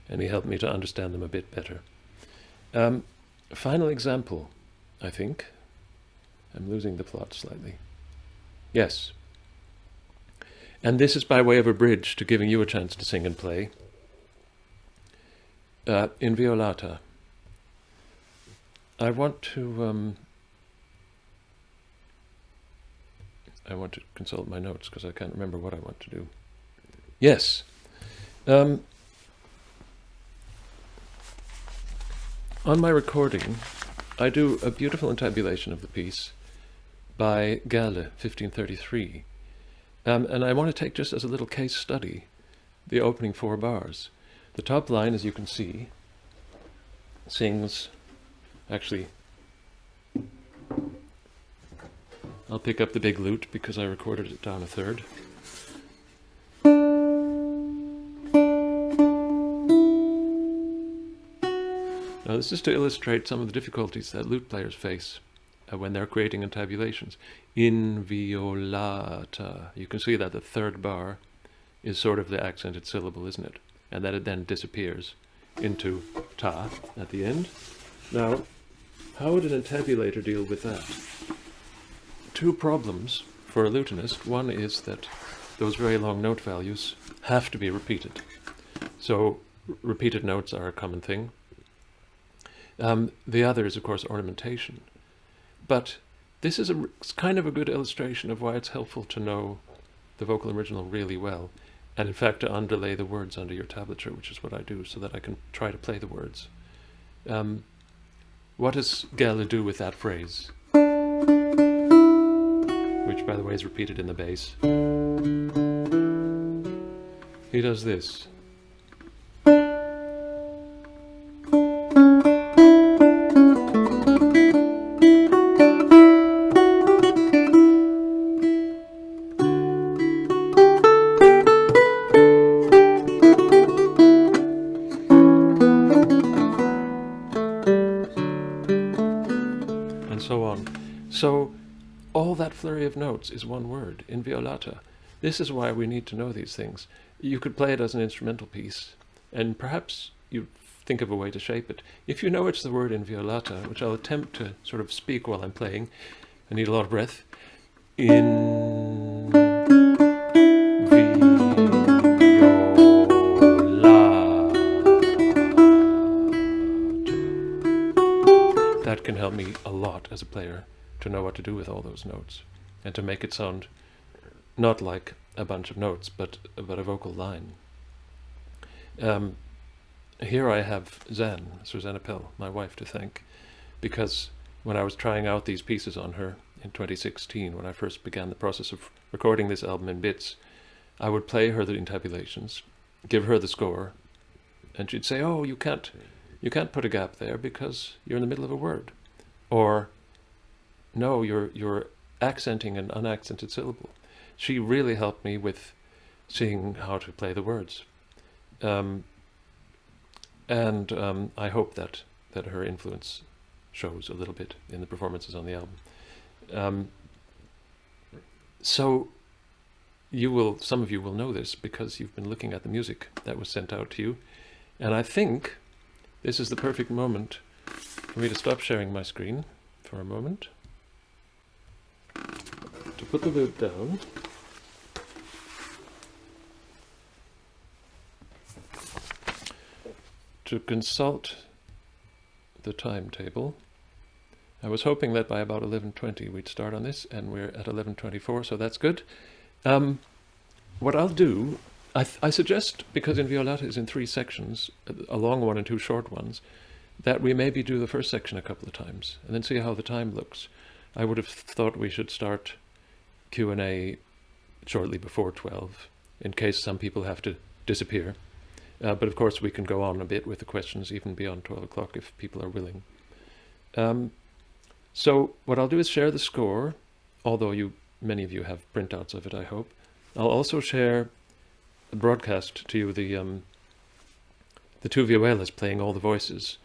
and he helped me to understand them a bit better. Final example, I think. I'm losing the plot slightly. Yes. And this is by way of a bridge to giving you a chance to sing and play. In Violata, I want to consult my notes because I can't remember what I want to do. Yes. On my recording, I do a beautiful intabulation of the piece by Galle, 1533. And I want to take just as a little case study the opening 4 bars. The top line, as you can see, sings, actually, I'll pick up the big lute because I recorded it down a third. Now this is to illustrate some of the difficulties that lute players face when they're creating intabulations. In violata, you can see that the 3rd bar is sort of the accented syllable, isn't it? And that it then disappears into ta at the end. Now, how would an intabulator deal with that? 2 problems for a lutenist. One is that those very long note values have to be repeated. So repeated notes are a common thing. The other is, of course, ornamentation. But this is kind of a good illustration of why it's helpful to know the vocal original really well, and in fact to underlay the words under your tablature, which is what I do, so that I can try to play the words. What does Galle do with that phrase? Which, by the way, is repeated in the bass. He does this. So all that flurry of notes is one word in violata. This is why we need to know these things. You could play it as an instrumental piece, and perhaps you think of a way to shape it. If you know it's the word in violata, which I'll attempt to sort of speak while I'm playing, I need a lot of breath. In violata. That can help me a lot as a player, to know what to do with all those notes, and to make it sound not like a bunch of notes, but a vocal line. Here I have Susanne Appel, my wife, to thank, because when I was trying out these pieces on her in 2016, when I first began the process of recording this album in bits, I would play her the intabulations, give her the score, and she'd say, "Oh, you can't put a gap there because you're in the middle of a word," or "No, you're accenting an unaccented syllable." She really helped me with seeing how to play the words. I hope that her influence shows a little bit in the performances on the album. So some of you will know this because you've been looking at the music that was sent out to you. And I think this is the perfect moment for me to stop sharing my screen for a moment, to put the lid down, to consult the timetable. I was hoping that by about 11:20 we'd start on this, and we're at 11:24, so that's good. What I'll do, I suggest, because Inviolata is in 3 sections, a long one and 2 short ones, that we maybe do the first section a couple of times, and then see how the time looks. I would have thought we should start Q&A shortly before 12, in case some people have to disappear. But of course we can go on a bit with the questions even beyond 12 o'clock if people are willing. So what I'll do is share the score, although many of you have printouts of it, I hope. I'll also share a broadcast to you the 2 violas playing all the voices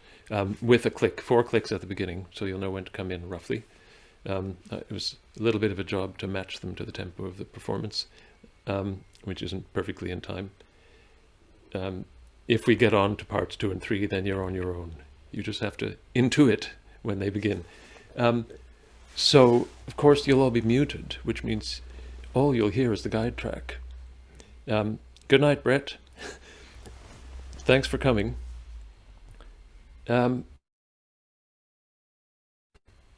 with a click, 4 clicks at the beginning, so you'll know when to come in roughly. It was a little bit of a job to match them to the tempo of the performance, which isn't perfectly in time. If we get on to parts 2 and 3, then you're on your own. You just have to intuit when they begin. So, of course, you'll all be muted, which means all you'll hear is the guide track. Good night, Brett. Thanks for coming.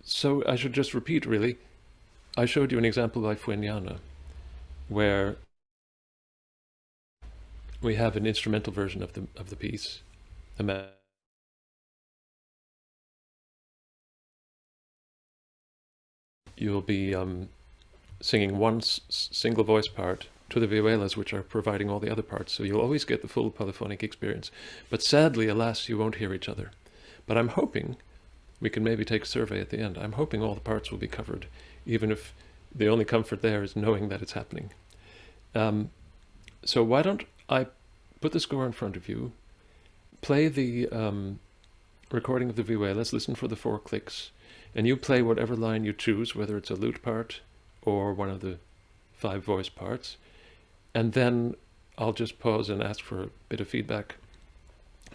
So I should just repeat, really. I showed you an example by Fueñana, where we have an instrumental version of the piece. You'll be singing one single voice part to the violas, which are providing all the other parts, so you'll always get the full polyphonic experience. But sadly, alas, you won't hear each other. But I'm hoping we can maybe take a survey at the end. I'm hoping all the parts will be covered, even if the only comfort there is knowing that it's happening. So why don't I put the score in front of you, play the recording of the violas, listen for the 4 clicks, and you play whatever line you choose, whether it's a lute part or one of the 5 voice parts, and then I'll just pause and ask for a bit of feedback,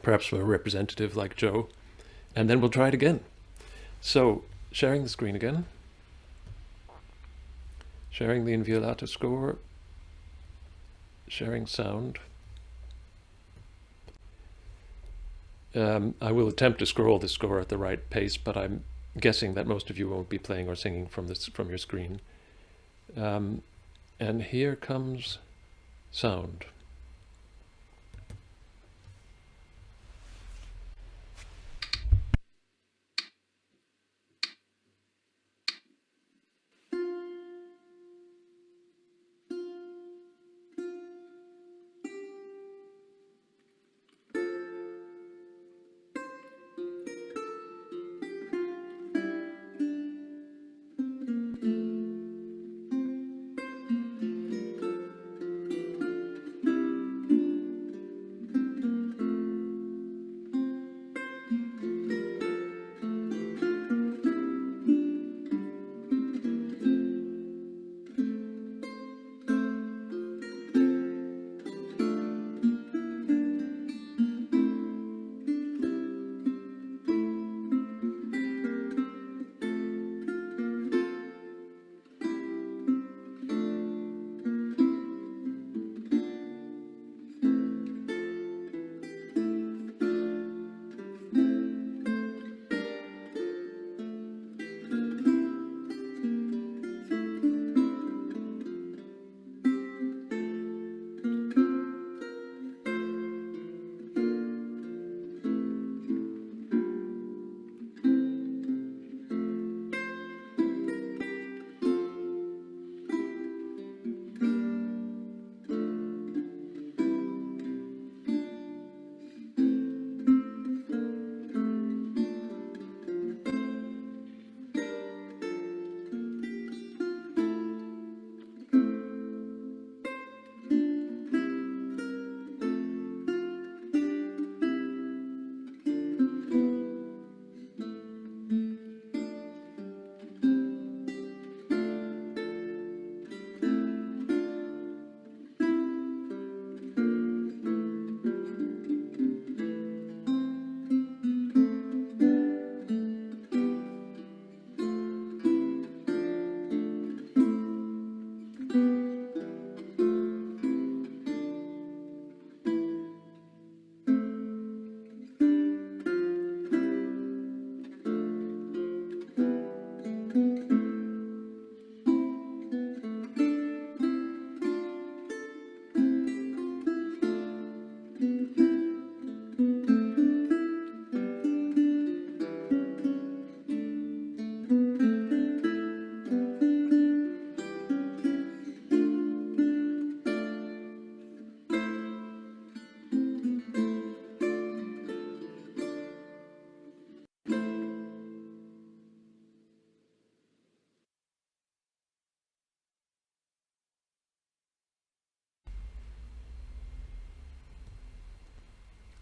perhaps from a representative like Joe, and then we'll try it again. So, sharing the screen again, sharing the Inviolata score, sharing sound. I will attempt to scroll the score at the right pace, but I'm guessing that most of you won't be playing or singing from your screen. And here comes sound.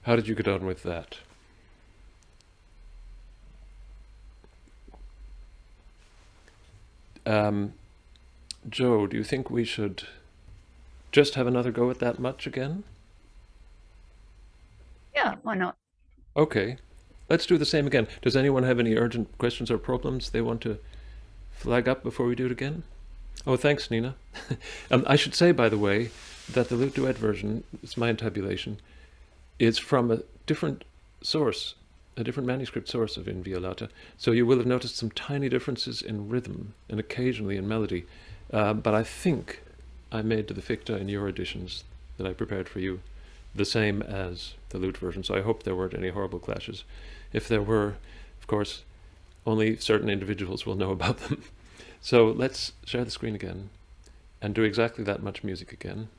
How did you get on with that? Joe, do you think we should just have another go at that much again? Yeah, why not? Okay, let's do the same again. Does anyone have any urgent questions or problems they want to flag up before we do it again? Oh, thanks, Nina. I should say, by the way, that the lute duet version, it's my intabulation, is from a different source, a different manuscript source of In Violata. So you will have noticed some tiny differences in rhythm and occasionally in melody. But I think I made to the ficta in your editions that I prepared for you the same as the lute version. So I hope there weren't any horrible clashes. If there were, of course, only certain individuals will know about them. So let's share the screen again and do exactly that much music again.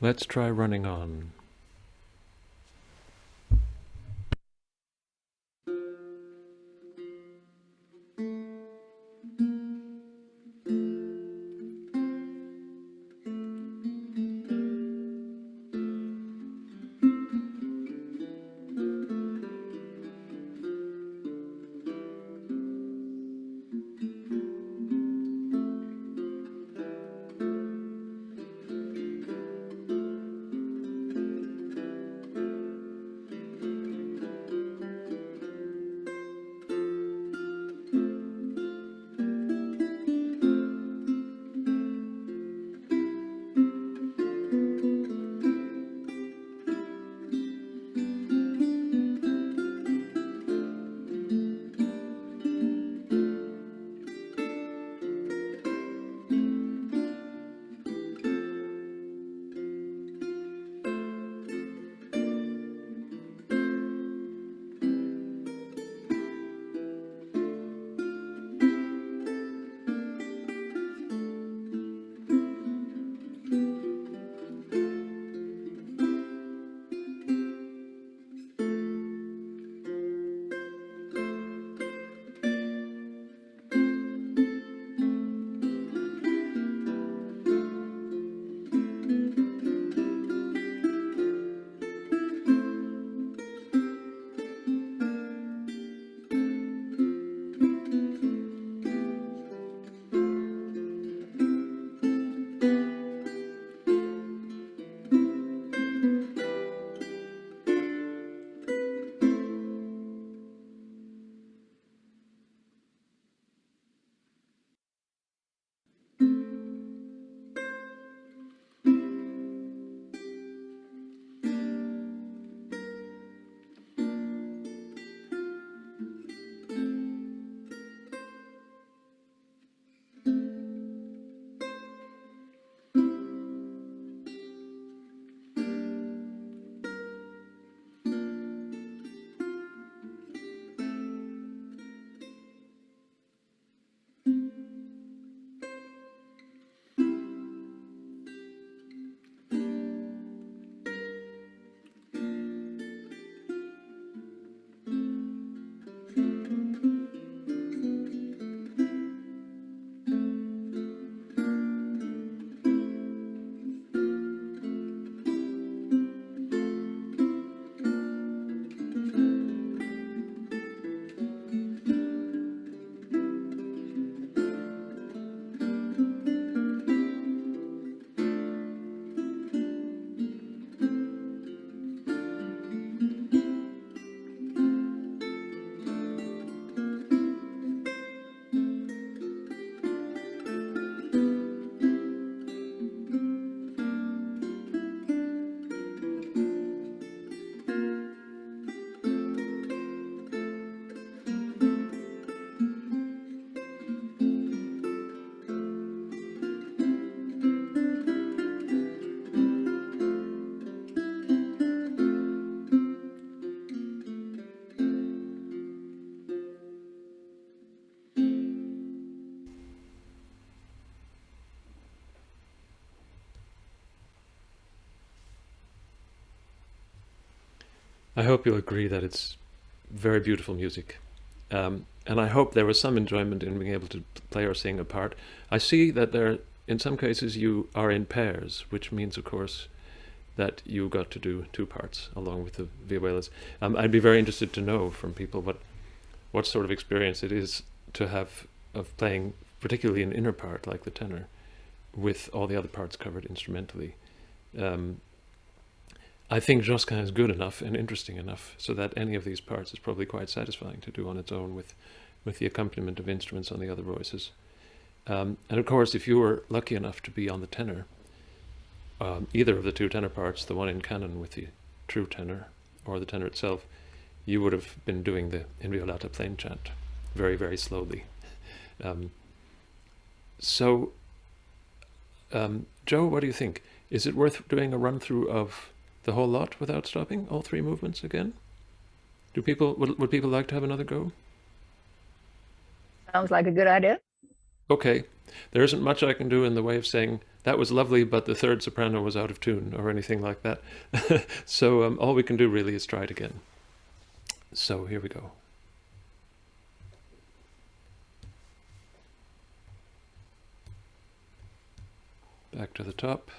Let's try running on. I hope you'll agree that it's very beautiful music. And I hope there was some enjoyment in being able to play or sing a part. I see that there, in some cases, you are in pairs, which means, of course, that you got to do two parts along with the vihuelas. I'd be very interested to know from people what sort of experience it is to have of playing, particularly an inner part like the tenor, with all the other parts covered instrumentally. I think Josquin is good enough and interesting enough so that any of these parts is probably quite satisfying to do on its own with the accompaniment of instruments on the other voices. And of course, if you were lucky enough to be on the tenor, either of the two tenor parts, the one in canon with the true tenor or the tenor itself, you would have been doing the Inviolata plain chant very, very slowly. So, Joe, what do you think? Is it worth doing a run-through of the whole lot without stopping, all three movements again? Would people like to have another go? Sounds like a good idea. Okay, there isn't much I can do in the way of saying that was lovely, but the third soprano was out of tune or anything like that. So all we can do really is try it again. So here we go. Back to the top.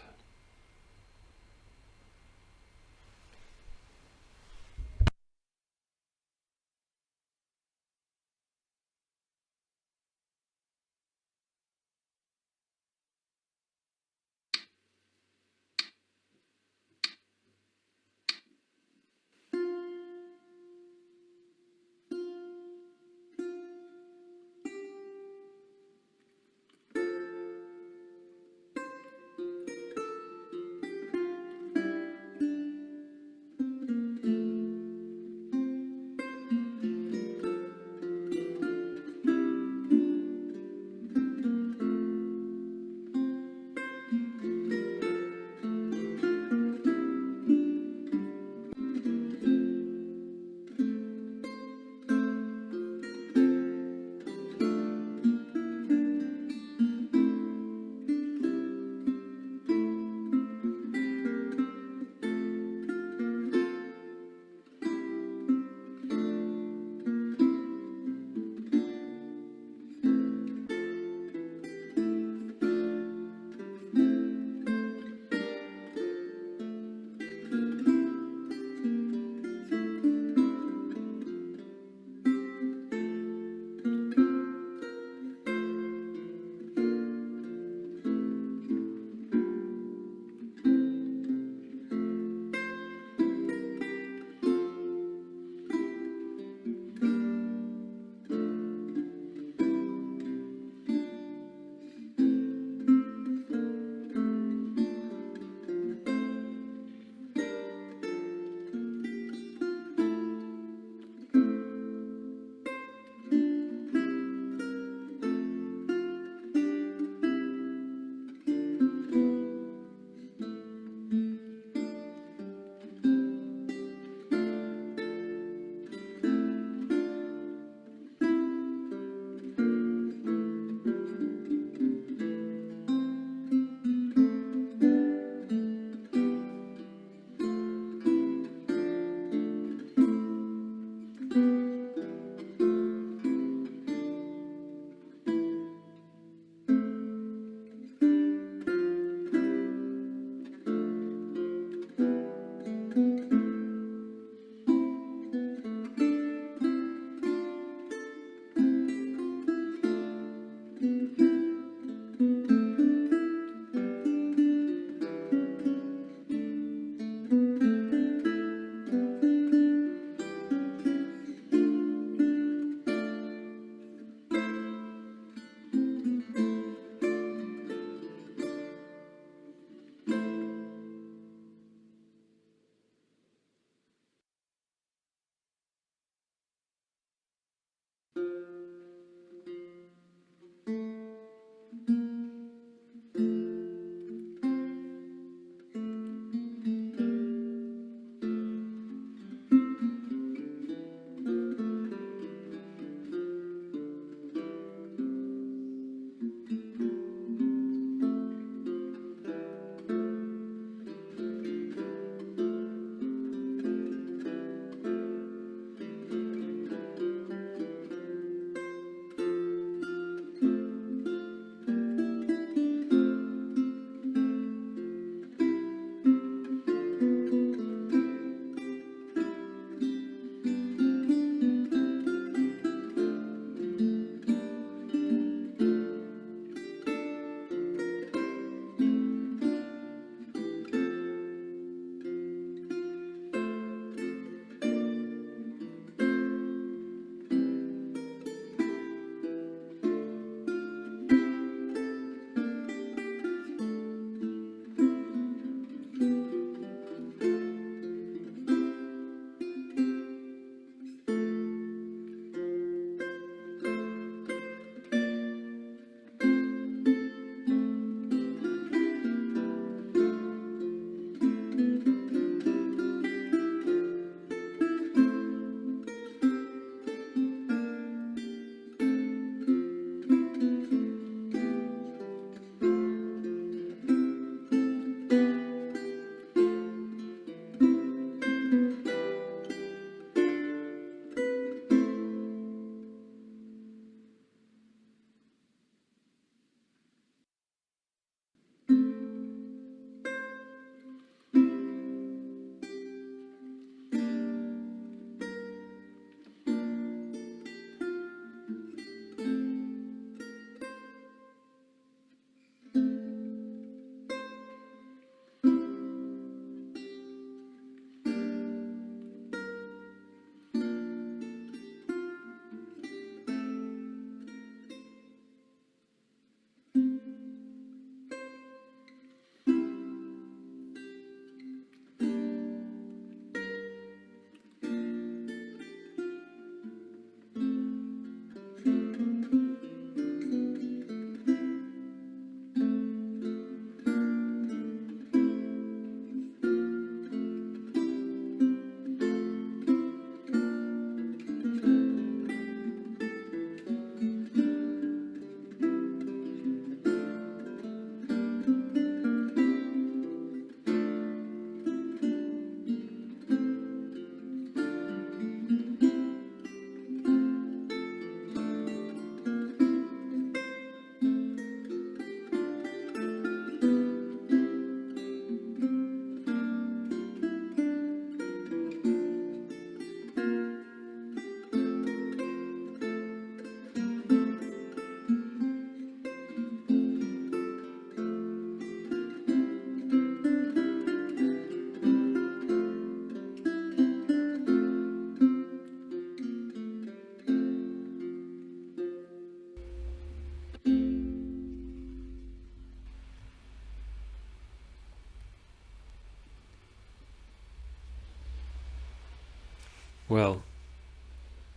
Well,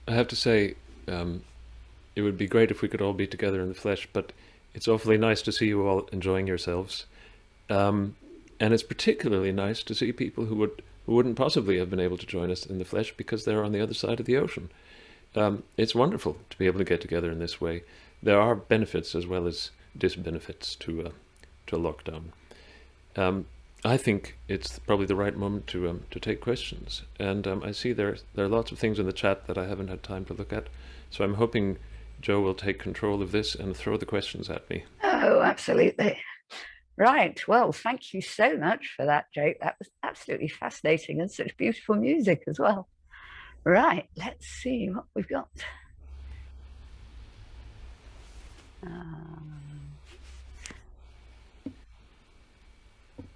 I have to say, it would be great if we could all be together in the flesh, but it's awfully nice to see you all enjoying yourselves. And it's particularly nice to see people who wouldn't possibly have been able to join us in the flesh because they're on the other side of the ocean. It's wonderful to be able to get together in this way. There are benefits as well as disbenefits to lockdown. I think it's probably the right moment to take questions, and I see there are lots of things in the chat that I haven't had time to look at, so I'm hoping Joe will take control of this and throw the questions at me. Oh, absolutely. Right. Well, thank you so much for that, Jake. That was absolutely fascinating and such beautiful music as well. Right. Let's see what we've got.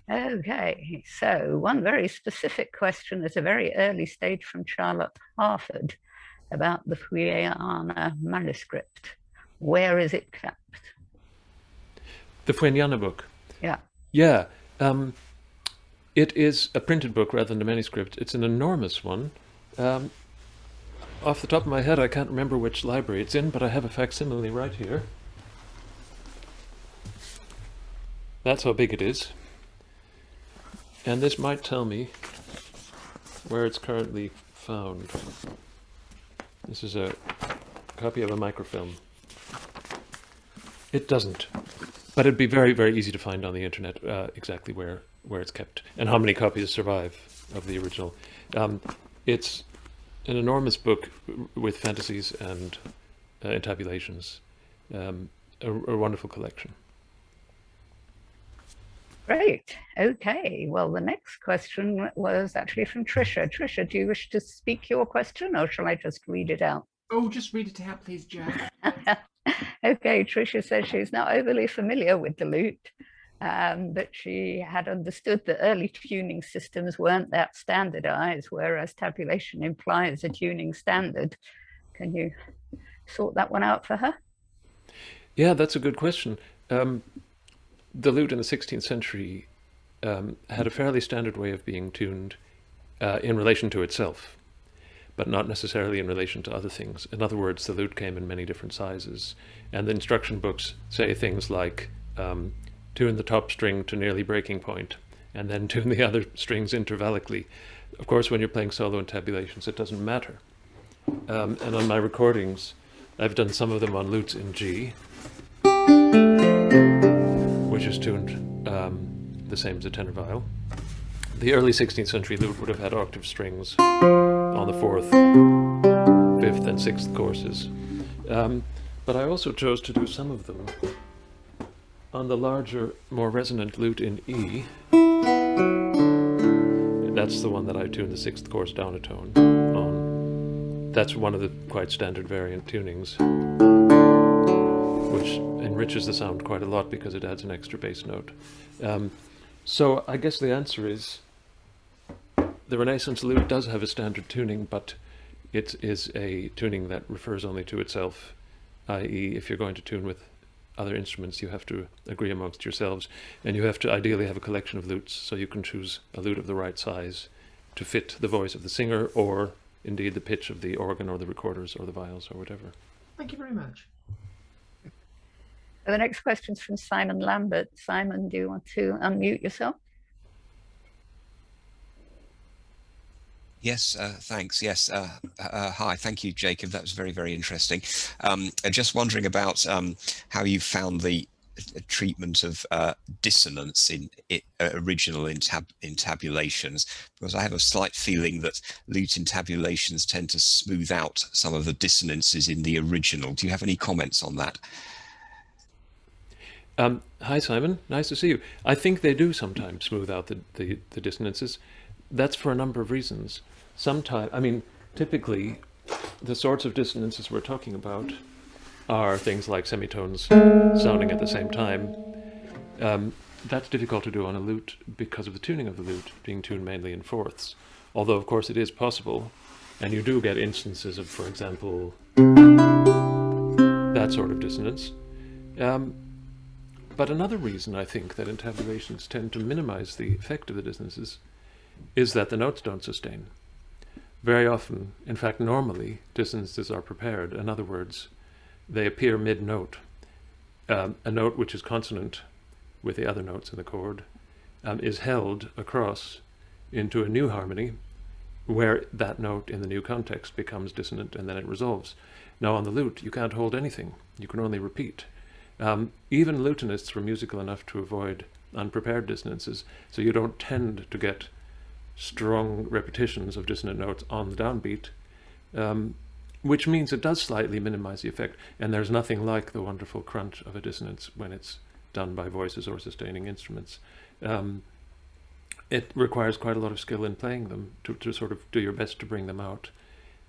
Okay, so one very specific question at a very early stage from Charlotte Harford about the Fueana manuscript. Where is it kept? The Fueana book. Yeah. Yeah. It is a printed book rather than a manuscript. It's an enormous one. Off the top of my head, I can't remember which library it's in, but I have a facsimile right here. That's how big it is. And this might tell me where it's currently found. This is a copy of a microfilm. It doesn't, but it'd be very, very easy to find on the internet exactly where it's kept and how many copies survive of the original. It's an enormous book with fantasies and intabulations, a wonderful collection. Great. Okay. Well, the next question was actually from Tricia. Tricia, do you wish to speak your question, or shall I just read it out? Oh, just read it out, please, Jack. Okay. Tricia says she's not overly familiar with the lute, but she had understood that early tuning systems weren't that standardized, whereas tabulation implies a tuning standard. Can you sort that one out for her? Yeah, that's a good question. The lute in the 16th century had a fairly standard way of being tuned in relation to itself, but not necessarily in relation to other things. In other words, the lute came in many different sizes, and the instruction books say things like tune the top string to nearly breaking point, and then tune the other strings intervallically. Of course, when you're playing solo intabulations, it doesn't matter. And on my recordings, I've done some of them on lutes in G, which is tuned the same as a tenor viol. The early 16th century lute would have had octave strings on the 4th, 5th, and 6th courses. But I also chose to do some of them on the larger, more resonant lute in E. That's the one that I tuned the 6th course down a tone on. That's one of the quite standard variant tunings, which enriches the sound quite a lot because it adds an extra bass note. So I guess the answer is the Renaissance lute does have a standard tuning, but it is a tuning that refers only to itself, i.e. if you're going to tune with other instruments, you have to agree amongst yourselves, and you have to ideally have a collection of lutes, so you can choose a lute of the right size to fit the voice of the singer, or indeed the pitch of the organ or the recorders or the viols or whatever. Thank you very much. The next question is from Simon Lambert. Simon, do you want to unmute yourself? Yes, thanks. Yes. Hi, thank you, Jacob. That was very, very interesting. Just wondering about how you found the treatment of dissonance in original intabulations, because I have a slight feeling that lute intabulations tend to smooth out some of the dissonances in the original. Do you have any comments on that? Hi, Simon. Nice to see you. I think they do sometimes smooth out the dissonances. That's for a number of reasons. Sometimes, I mean, typically, the sorts of dissonances we're talking about are things like semitones sounding at the same time. That's difficult to do on a lute because of the tuning of the lute being tuned mainly in fourths. Although, of course, it is possible, and you do get instances of, for example, that sort of dissonance. But another reason I think that intabulations tend to minimize the effect of the dissonances is that the notes don't sustain. very often, in fact normally, dissonances are prepared. In other words, they appear mid-note. A note which is consonant with the other notes in the chord is held across into a new harmony where that note in the new context becomes dissonant, and then it resolves. Now on the lute you can't hold anything, you can only repeat. Even lutenists were musical enough to avoid unprepared dissonances, so you don't tend to get strong repetitions of dissonant notes on the downbeat, which means it does slightly minimize the effect, and there's nothing like the wonderful crunch of a dissonance when it's done by voices or sustaining instruments. It requires quite a lot of skill in playing them to sort of do your best to bring them out,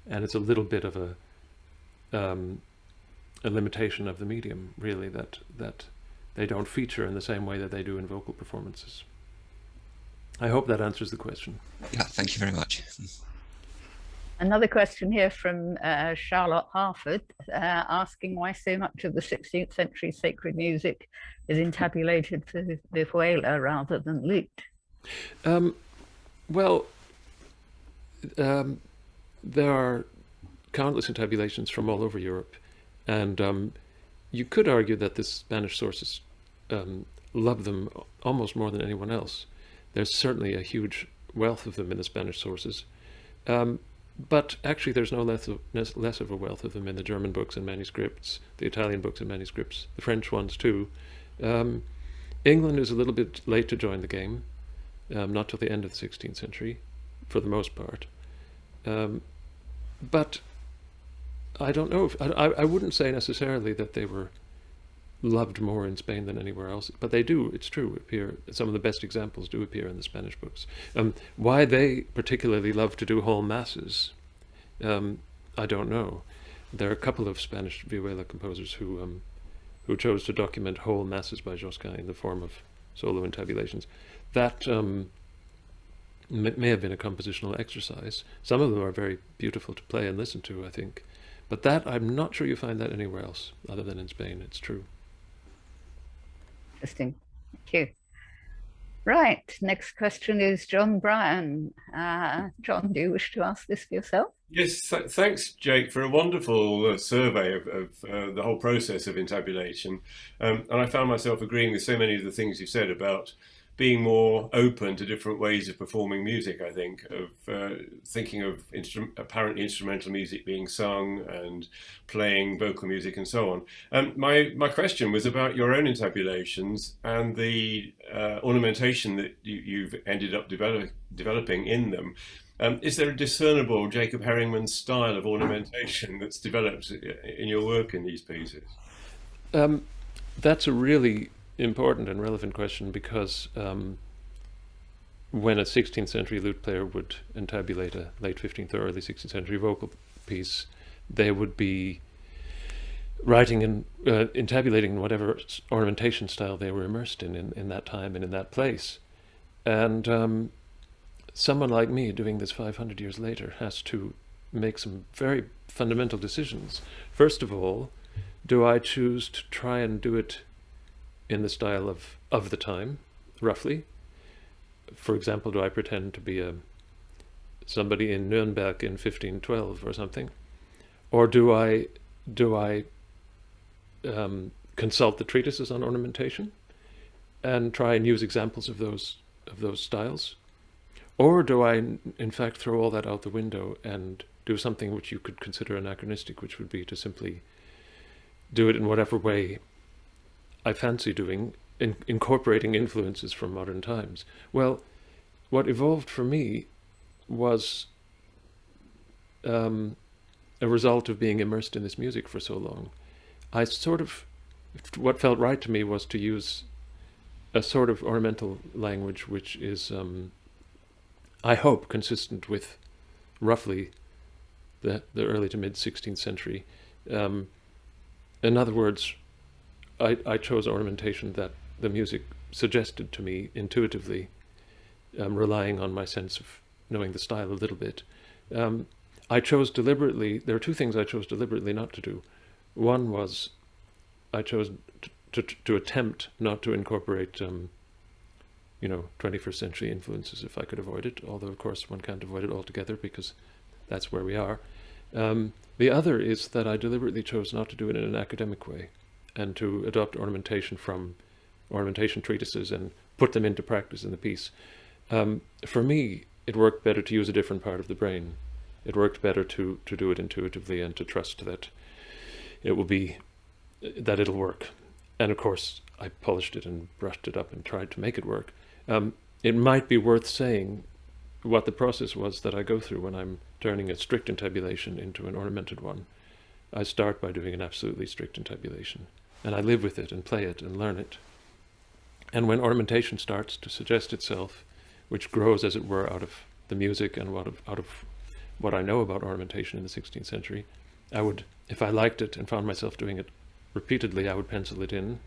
and it's a little bit of a limitation of the medium, really, that they don't feature in the same way that they do in vocal performances. I hope that answers the question. Yeah, thank you very much. Another question here from Charlotte Harford, asking why so much of the 16th century sacred music is entabulated for the viola rather than lute. There are countless entabulations from all over Europe, and you could argue that the Spanish sources love them almost more than anyone else. There's certainly a huge wealth of them in the Spanish sources, but actually there's no less of a wealth of them in the German books and manuscripts, the Italian books and manuscripts, the French ones too. England is a little bit late to join the game, not till the end of the 16th century, for the most part. But I don't know if I wouldn't say necessarily that they were loved more in Spain than anywhere else, but they do, it's true, appear. Some of the best examples do appear in the Spanish books. Why they particularly love to do whole masses, I don't know. There are a couple of Spanish vihuela composers who chose to document whole masses by Josquin in the form of solo entabulations. That may have been a compositional exercise. Some of them are very beautiful to play and listen to, I think. But that, I'm not sure you find that anywhere else, other than in Spain, it's true. Interesting. Thank you. Right, next question is John Bryan. John, do you wish to ask this for yourself? Yes, thanks, Jake, for a wonderful survey of the whole process of intabulation. And I found myself agreeing with so many of the things you said about being more open to different ways of performing music, I think, of thinking of apparently instrumental music being sung and playing vocal music and so on. My question was about your own intabulations and the ornamentation that you've ended up developing in them. Is there a discernible Jacob Heringman style of ornamentation that's developed in your work in these pieces? That's a really important and relevant question, because when a 16th century lute player would entabulate a late 15th or early 16th century vocal piece, they would be writing and entabulating in whatever ornamentation style they were immersed in that time and in that place. And someone like me doing this 500 years later has to make some very fundamental decisions. First of all, do I choose to try and do it in the style of the time, roughly? For example, do I pretend to be somebody in Nuremberg in 1512 or something? Or do I consult the treatises on ornamentation and try and use examples of those styles? Or do I, in fact, throw all that out the window and do something which you could consider anachronistic, which would be to simply do it in whatever way I fancy doing, incorporating influences from modern times? Well, what evolved for me was a result of being immersed in this music for so long. What felt right to me was to use a sort of ornamental language which is, I hope, consistent with roughly the early to mid 16th century. In other words, I chose ornamentation that the music suggested to me intuitively, relying on my sense of knowing the style a little bit. I chose deliberately, there are two things I chose deliberately not to do. One was I chose to attempt not to incorporate 21st century influences if I could avoid it, although of course one can't avoid it altogether because that's where we are. The other is that I deliberately chose not to do it in an academic way, and to adopt ornamentation from ornamentation treatises and put them into practice in the piece. For me, it worked better to use a different part of the brain. It worked better to do it intuitively and to trust that it'll work. And of course, I polished it and brushed it up and tried to make it work. It might be worth saying what the process was that I go through when I'm turning a strict intabulation into an ornamented one. I start by doing an absolutely strict intabulation, and I live with it and play it and learn it. And when ornamentation starts to suggest itself, which grows, as it were, out of the music and out of what I know about ornamentation in the 16th century, I would, if I liked it and found myself doing it repeatedly, I would pencil it in.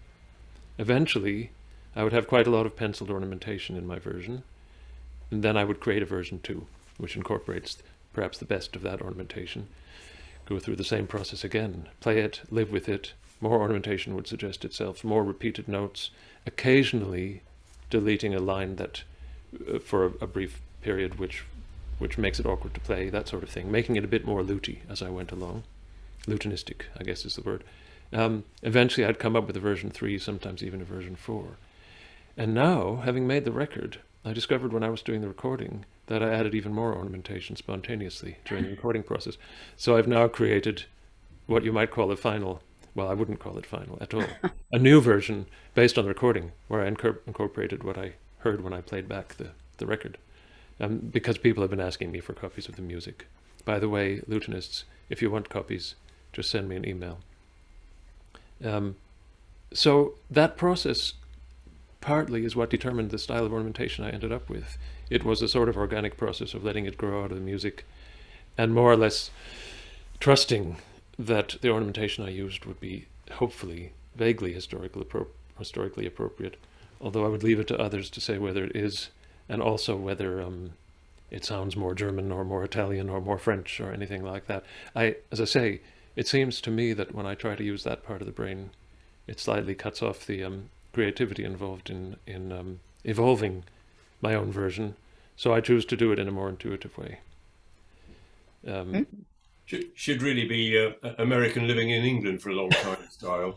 Eventually, I would have quite a lot of penciled ornamentation in my version, and then I would create a version 2, which incorporates perhaps the best of that ornamentation. Go through the same process again, play it, live with it. More ornamentation would suggest itself, more repeated notes, occasionally deleting a line that for a brief period which makes it awkward to play, that sort of thing, making it a bit more luty as I went along. Lutinistic, I guess is the word. Eventually I'd come up with a version 3, sometimes even a version 4. And now, having made the record, I discovered when I was doing the recording that I added even more ornamentation spontaneously during the recording process. So I've now created what you might call a final, well, I wouldn't call it final at all, a new version based on the recording, where I incorporated what I heard when I played back the record. Because people have been asking me for copies of the music. By the way, lutinists, if you want copies, just send me an email. So that process partly is what determined the style of ornamentation I ended up with. It was a sort of organic process of letting it grow out of the music and more or less trusting that the ornamentation I used would be hopefully vaguely historically appropriate, although I would leave it to others to say whether it is, and also whether it sounds more German or more Italian or more French or anything like that. As I say, it seems to me that when I try to use that part of the brain, it slightly cuts off the creativity involved in evolving my own version. So I choose to do it in a more intuitive way. Should really be American living in England for a long time style.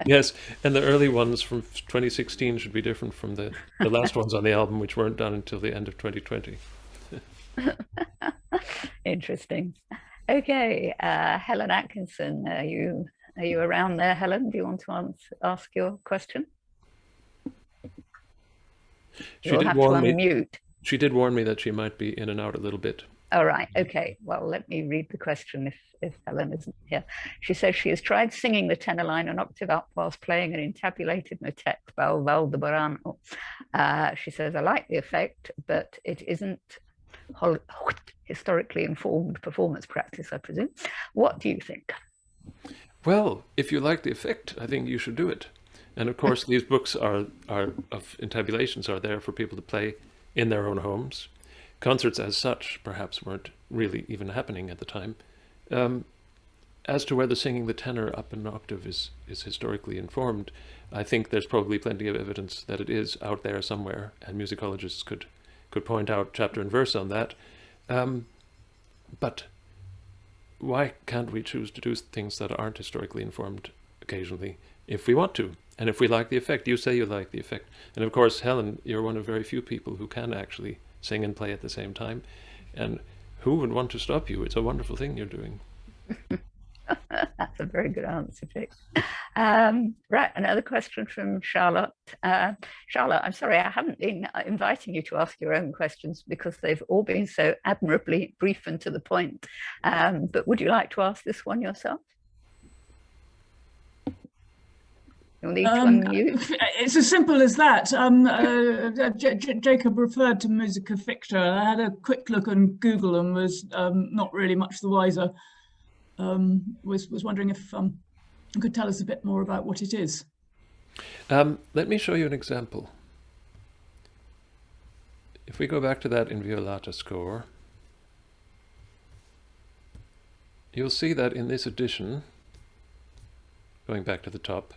Yes, and the early ones from 2016 should be different from the last ones on the album, which weren't done until the end of 2020. Interesting. Okay, Helen Atkinson, are you around there, Helen? Do you want to ask your question? You'll have to unmute. She did warn me that she might be in and out a little bit. All right. Okay. Well, let me read the question if Helen isn't here. She says she has tried singing the tenor line an octave up whilst playing an intabulated motet, Val Valdebarano. She says, I like the effect, but it isn't historically informed performance practice, I presume. What do you think? Well, if you like the effect, I think you should do it. And of course, these books of intabulations are there for people to play in their own homes. Concerts as such perhaps weren't really even happening at the time. As to whether singing the tenor up an octave is historically informed, I think there's probably plenty of evidence that it is out there somewhere, and musicologists could point out chapter and verse on that. But why can't we choose to do things that aren't historically informed occasionally if we want to? And if we like the effect, you say you like the effect. And of course, Helen, you're one of very few people who can actually sing and play at the same time. And who would want to stop you? It's a wonderful thing you're doing. That's a very good answer, Jake. Right, another question from Charlotte. Charlotte, I'm sorry, I haven't been inviting you to ask your own questions because they've all been so admirably brief and to the point. But would you like to ask this one yourself? You'll need to unmute. It's as simple as that. Jacob referred to Musica Ficta. I had a quick look on Google and was not really much the wiser. Was wondering if you could tell us a bit more about what it is. Let me show you an example. If we go back to that Inviolata score, you'll see that in this edition, going back to the top,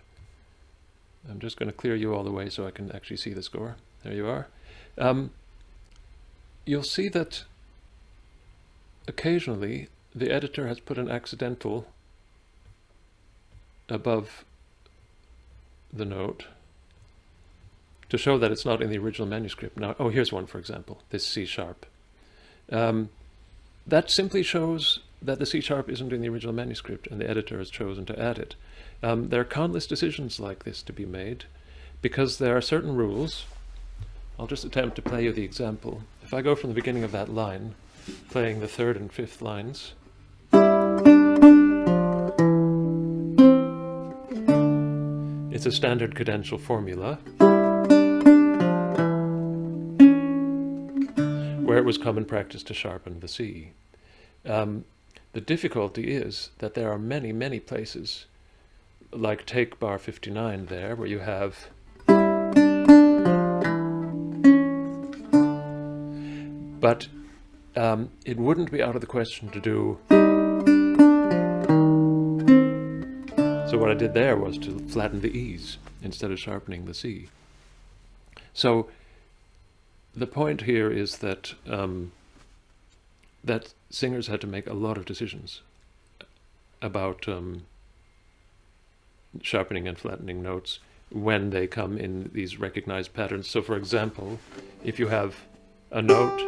I'm just going to clear you all the way so I can actually see the score. There you are. You'll see that occasionally the editor has put an accidental above the note to show that it's not in the original manuscript. Now, oh, here's one, for example, this C sharp. That simply shows that the C sharp isn't in the original manuscript and the editor has chosen to add it. There are countless decisions like this to be made because there are certain rules. I'll just attempt to play you the example. If I go from the beginning of that line, playing the third and fifth lines, it's a standard cadential formula where it was common practice to sharpen the C. The difficulty is that there are many, many places, like take bar 59 there, where you have but it wouldn't be out of the question to do. So what I did there was to flatten the E's instead of sharpening the C. So the point here is that that singers had to make a lot of decisions about sharpening and flattening notes when they come in these recognized patterns. So for example, if you have a note,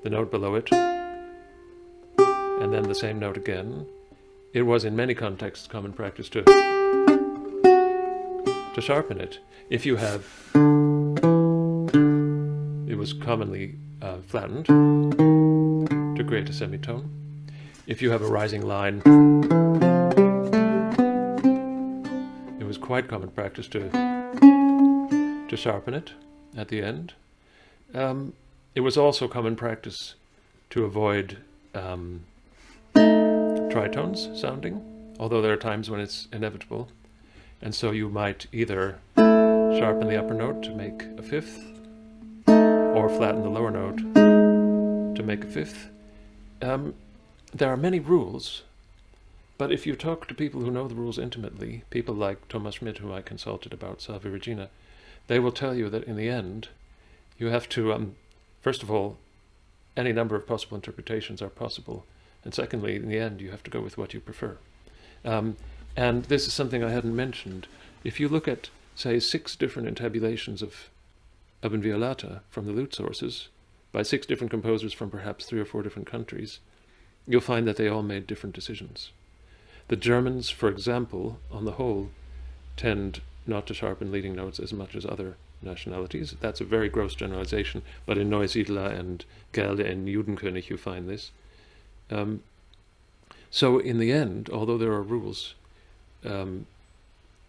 the note below it, and then the same note again, it was in many contexts common practice to sharpen it. If you have, it was commonly flattened to create a semitone. If you have a rising line, it was quite common practice to sharpen it at the end. It was also common practice to avoid tritones sounding, although there are times when it's inevitable. And so you might either sharpen the upper note to make a fifth, or flatten the lower note to make a fifth. There are many rules, but if you talk to people who know the rules intimately, people like Thomas Schmidt, who I consulted about Salve Regina, they will tell you that in the end, you have to, first of all, any number of possible interpretations are possible. And secondly, in the end, you have to go with what you prefer. And this is something I hadn't mentioned. If you look at, say, 6 different intabulations of Inviolata from the lute sources, by 6 different composers from perhaps 3 or 4 different countries, you'll find that they all made different decisions. The Germans, for example, on the whole, tend not to sharpen leading notes as much as other nationalities. That's a very gross generalization, but in Neusiedler and Gelde and Judenkönig you find this. So in the end, although there are rules,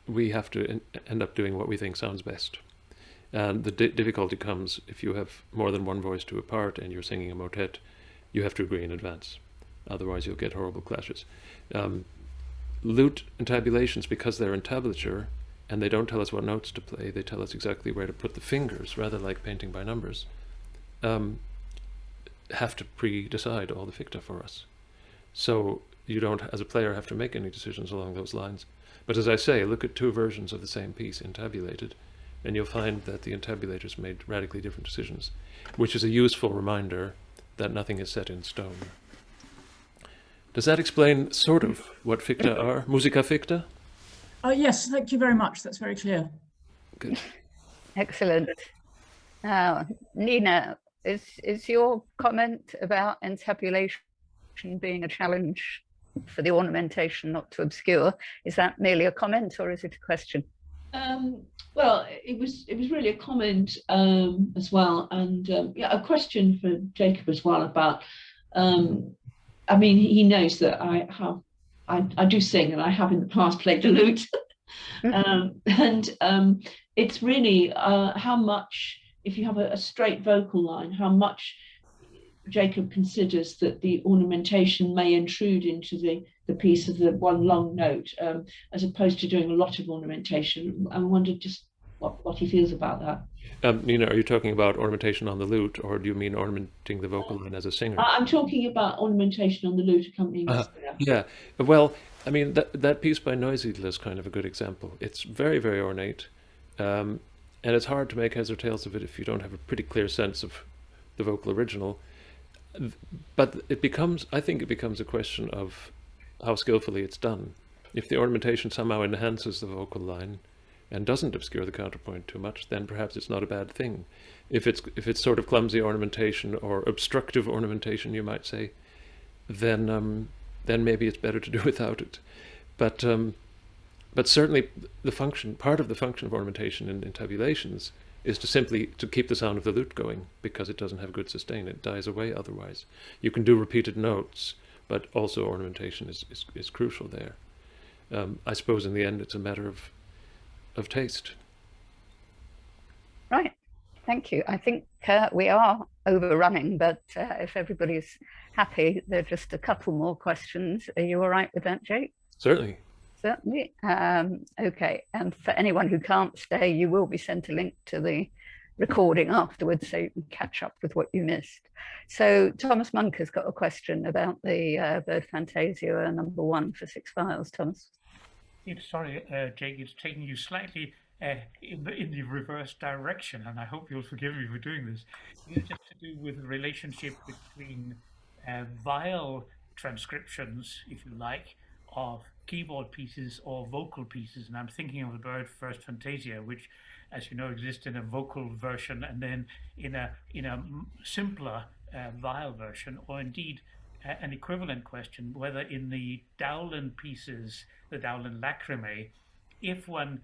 we have to end up doing what we think sounds best. And the difficulty comes if you have more than one voice to a part and you're singing a motet, you have to agree in advance. Otherwise you'll get horrible clashes. Lute entabulations, because they're entablature and they don't tell us what notes to play, they tell us exactly where to put the fingers, rather like painting by numbers, have to pre-decide all the ficta for us. So you don't, as a player, have to make any decisions along those lines. But as I say, look at 2 versions of the same piece entabulated, and you'll find that the entabulators made radically different decisions, which is a useful reminder that nothing is set in stone. Does that explain sort of what ficta are? Musica ficta? Yes, thank you very much. That's very clear. Good. Excellent. Now, Nina, is your comment about entabulation being a challenge for the ornamentation not to obscure, is that merely a comment or is it a question? Well, it was really a comment as well, and yeah, a question for Jacob as well about. I mean, he knows that I do sing, and I have in the past played the lute, and it's really how much, if you have a straight vocal line, how much Jacob considers that the ornamentation may intrude into the piece of the one long note, as opposed to doing a lot of ornamentation. I wondered just what he feels about that. Nina, are you talking about ornamentation on the lute, or do you mean ornamenting the vocal line as a singer? I'm talking about ornamentation on the lute accompanying the singer. Yeah, well, I mean, that piece by Neusiedler is kind of a good example. It's very, very ornate, and it's hard to make heads or tails of it if you don't have a pretty clear sense of the vocal original. but I think it becomes a question of how skillfully it's done. If the ornamentation somehow enhances the vocal line and doesn't obscure the counterpoint too much, then perhaps it's not a bad thing. If it's sort of clumsy ornamentation or obstructive ornamentation, you might say, then maybe it's better to do without it. But certainly part of the function of ornamentation in tabulations is to simply to keep the sound of the lute going, because it doesn't have good sustain. It dies away otherwise. You can do repeated notes, but also ornamentation is crucial there. I suppose in the end it's a matter of taste. Right. Thank you. I think we are overrunning, but if everybody's happy, there are just a couple more questions. Are you all right with that, Jake? Certainly. Certainly. Okay. And for anyone who can't stay, you will be sent a link to the recording afterwards so you can catch up with what you missed. So Thomas Monk has got a question about the Bird Fantasia #1 for 6 files. Thomas. Sorry, Jake, it's taking you slightly in the reverse direction, and I hope you'll forgive me for doing this. It's just to do with the relationship between vial transcriptions, if you like, of keyboard pieces or vocal pieces. And I'm thinking of the Bird First Fantasia, which, as you know, exists in a vocal version and then in a simpler vial version, or indeed an equivalent question, whether in the Dowland pieces, the Dowland Lacrimae, if one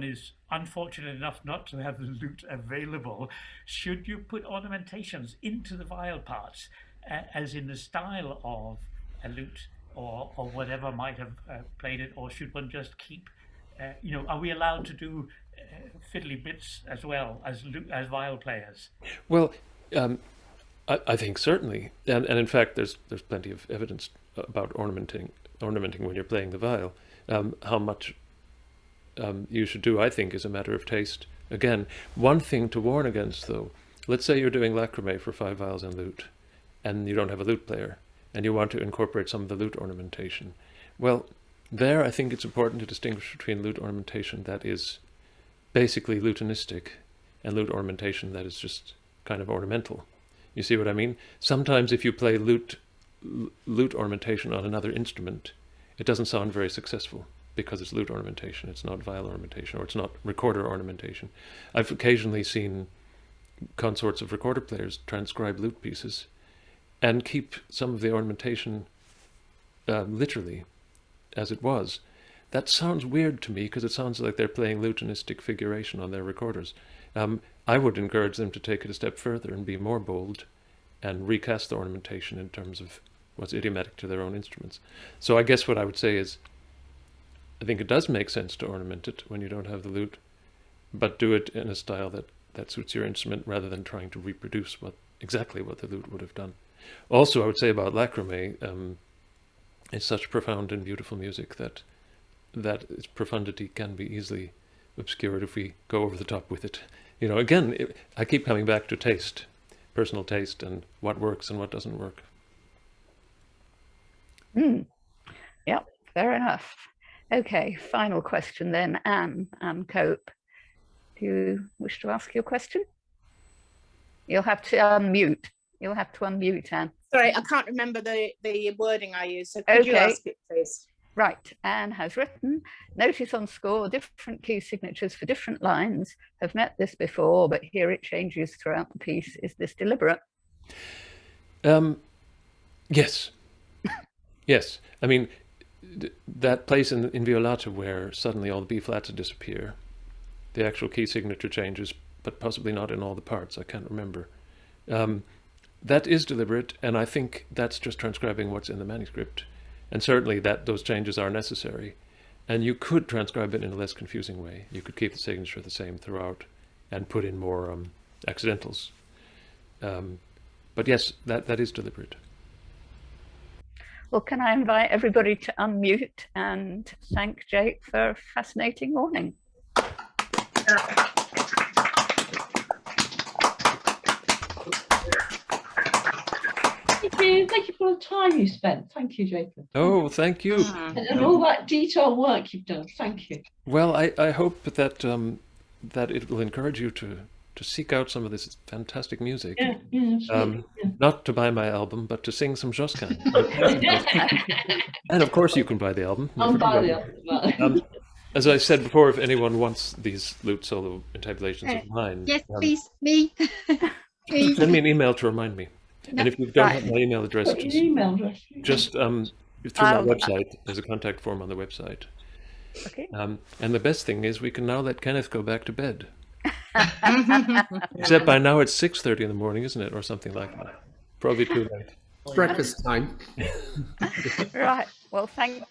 is unfortunate enough not to have the lute available, should you put ornamentations into the vial parts, as in the style of a lute or whatever might have played it, or should one just keep, are we allowed to do fiddly bits as well as viol players? Well, I think certainly, and in fact, there's plenty of evidence about ornamenting when you're playing the viol. How much you should do, I think, is a matter of taste. Again, one thing to warn against, though, let's say you're doing Lacrimae for 5 viols and lute, and you don't have a lute player, and you want to incorporate some of the lute ornamentation. Well, there I think it's important to distinguish between lute ornamentation that is basically lutinistic and lute ornamentation that is just kind of ornamental. You see what I mean? Sometimes if you play lute ornamentation on another instrument, it doesn't sound very successful because it's lute ornamentation, it's not viol ornamentation, or it's not recorder ornamentation. I've occasionally seen consorts of recorder players transcribe lute pieces and keep some of the ornamentation literally as it was. That sounds weird to me because it sounds like they're playing lutinistic figuration on their recorders. I would encourage them to take it a step further and be more bold and recast the ornamentation in terms of what's idiomatic to their own instruments. So I guess what I would say is, I think it does make sense to ornament it when you don't have the lute, but do it in a style that suits your instrument rather than trying to reproduce exactly what the lute would have done. Also, I would say about Lacrimae, it's such profound and beautiful music that its profundity can be easily obscured if we go over the top with it. Again, I keep coming back to taste, personal taste, and what works and what doesn't work. Yep, fair enough. Okay, final question then. Anne Cope, do you wish to ask your question? You'll have to unmute. You'll have to unmute, Anne. Sorry, I can't remember the wording I used, so could you ask it, please? Right, Anne has written, notice on score, different key signatures for different lines have met this before, but here it changes throughout the piece. Is this deliberate? Yes. Yes. I mean, that place in Violata where suddenly all the B flats disappear, the actual key signature changes, but possibly not in all the parts. I can't remember. That is deliberate, and I think that's just transcribing what's in the manuscript. And certainly those changes are necessary. And you could transcribe it in a less confusing way. You could keep the signature the same throughout and put in more accidentals. But yes, that is deliberate. Well, can I invite everybody to unmute and thank Jake for a fascinating morning. Thank you for the time you spent. Thank you, Jacob. Oh, thank you. And all that detailed work you've done. Thank you. Well, I hope that that it will encourage you to to seek out some of this fantastic music. Yeah, yeah, absolutely. Not to buy my album, but to sing some Josquin. And of course you can buy the album. I'll buy the album. As I said before, if anyone wants these lute solo intabulations of mine, yes, please, me. Please. send me an email to remind me. And if you don't have my email address, What's your email address? just through my website. There's a contact form on the website. Okay. And the best thing is we can now let Kenneth go back to bed. Except by now it's 6:30 in the morning, isn't it? Or something like that. Probably too late. Breakfast time. Right. Well, thanks.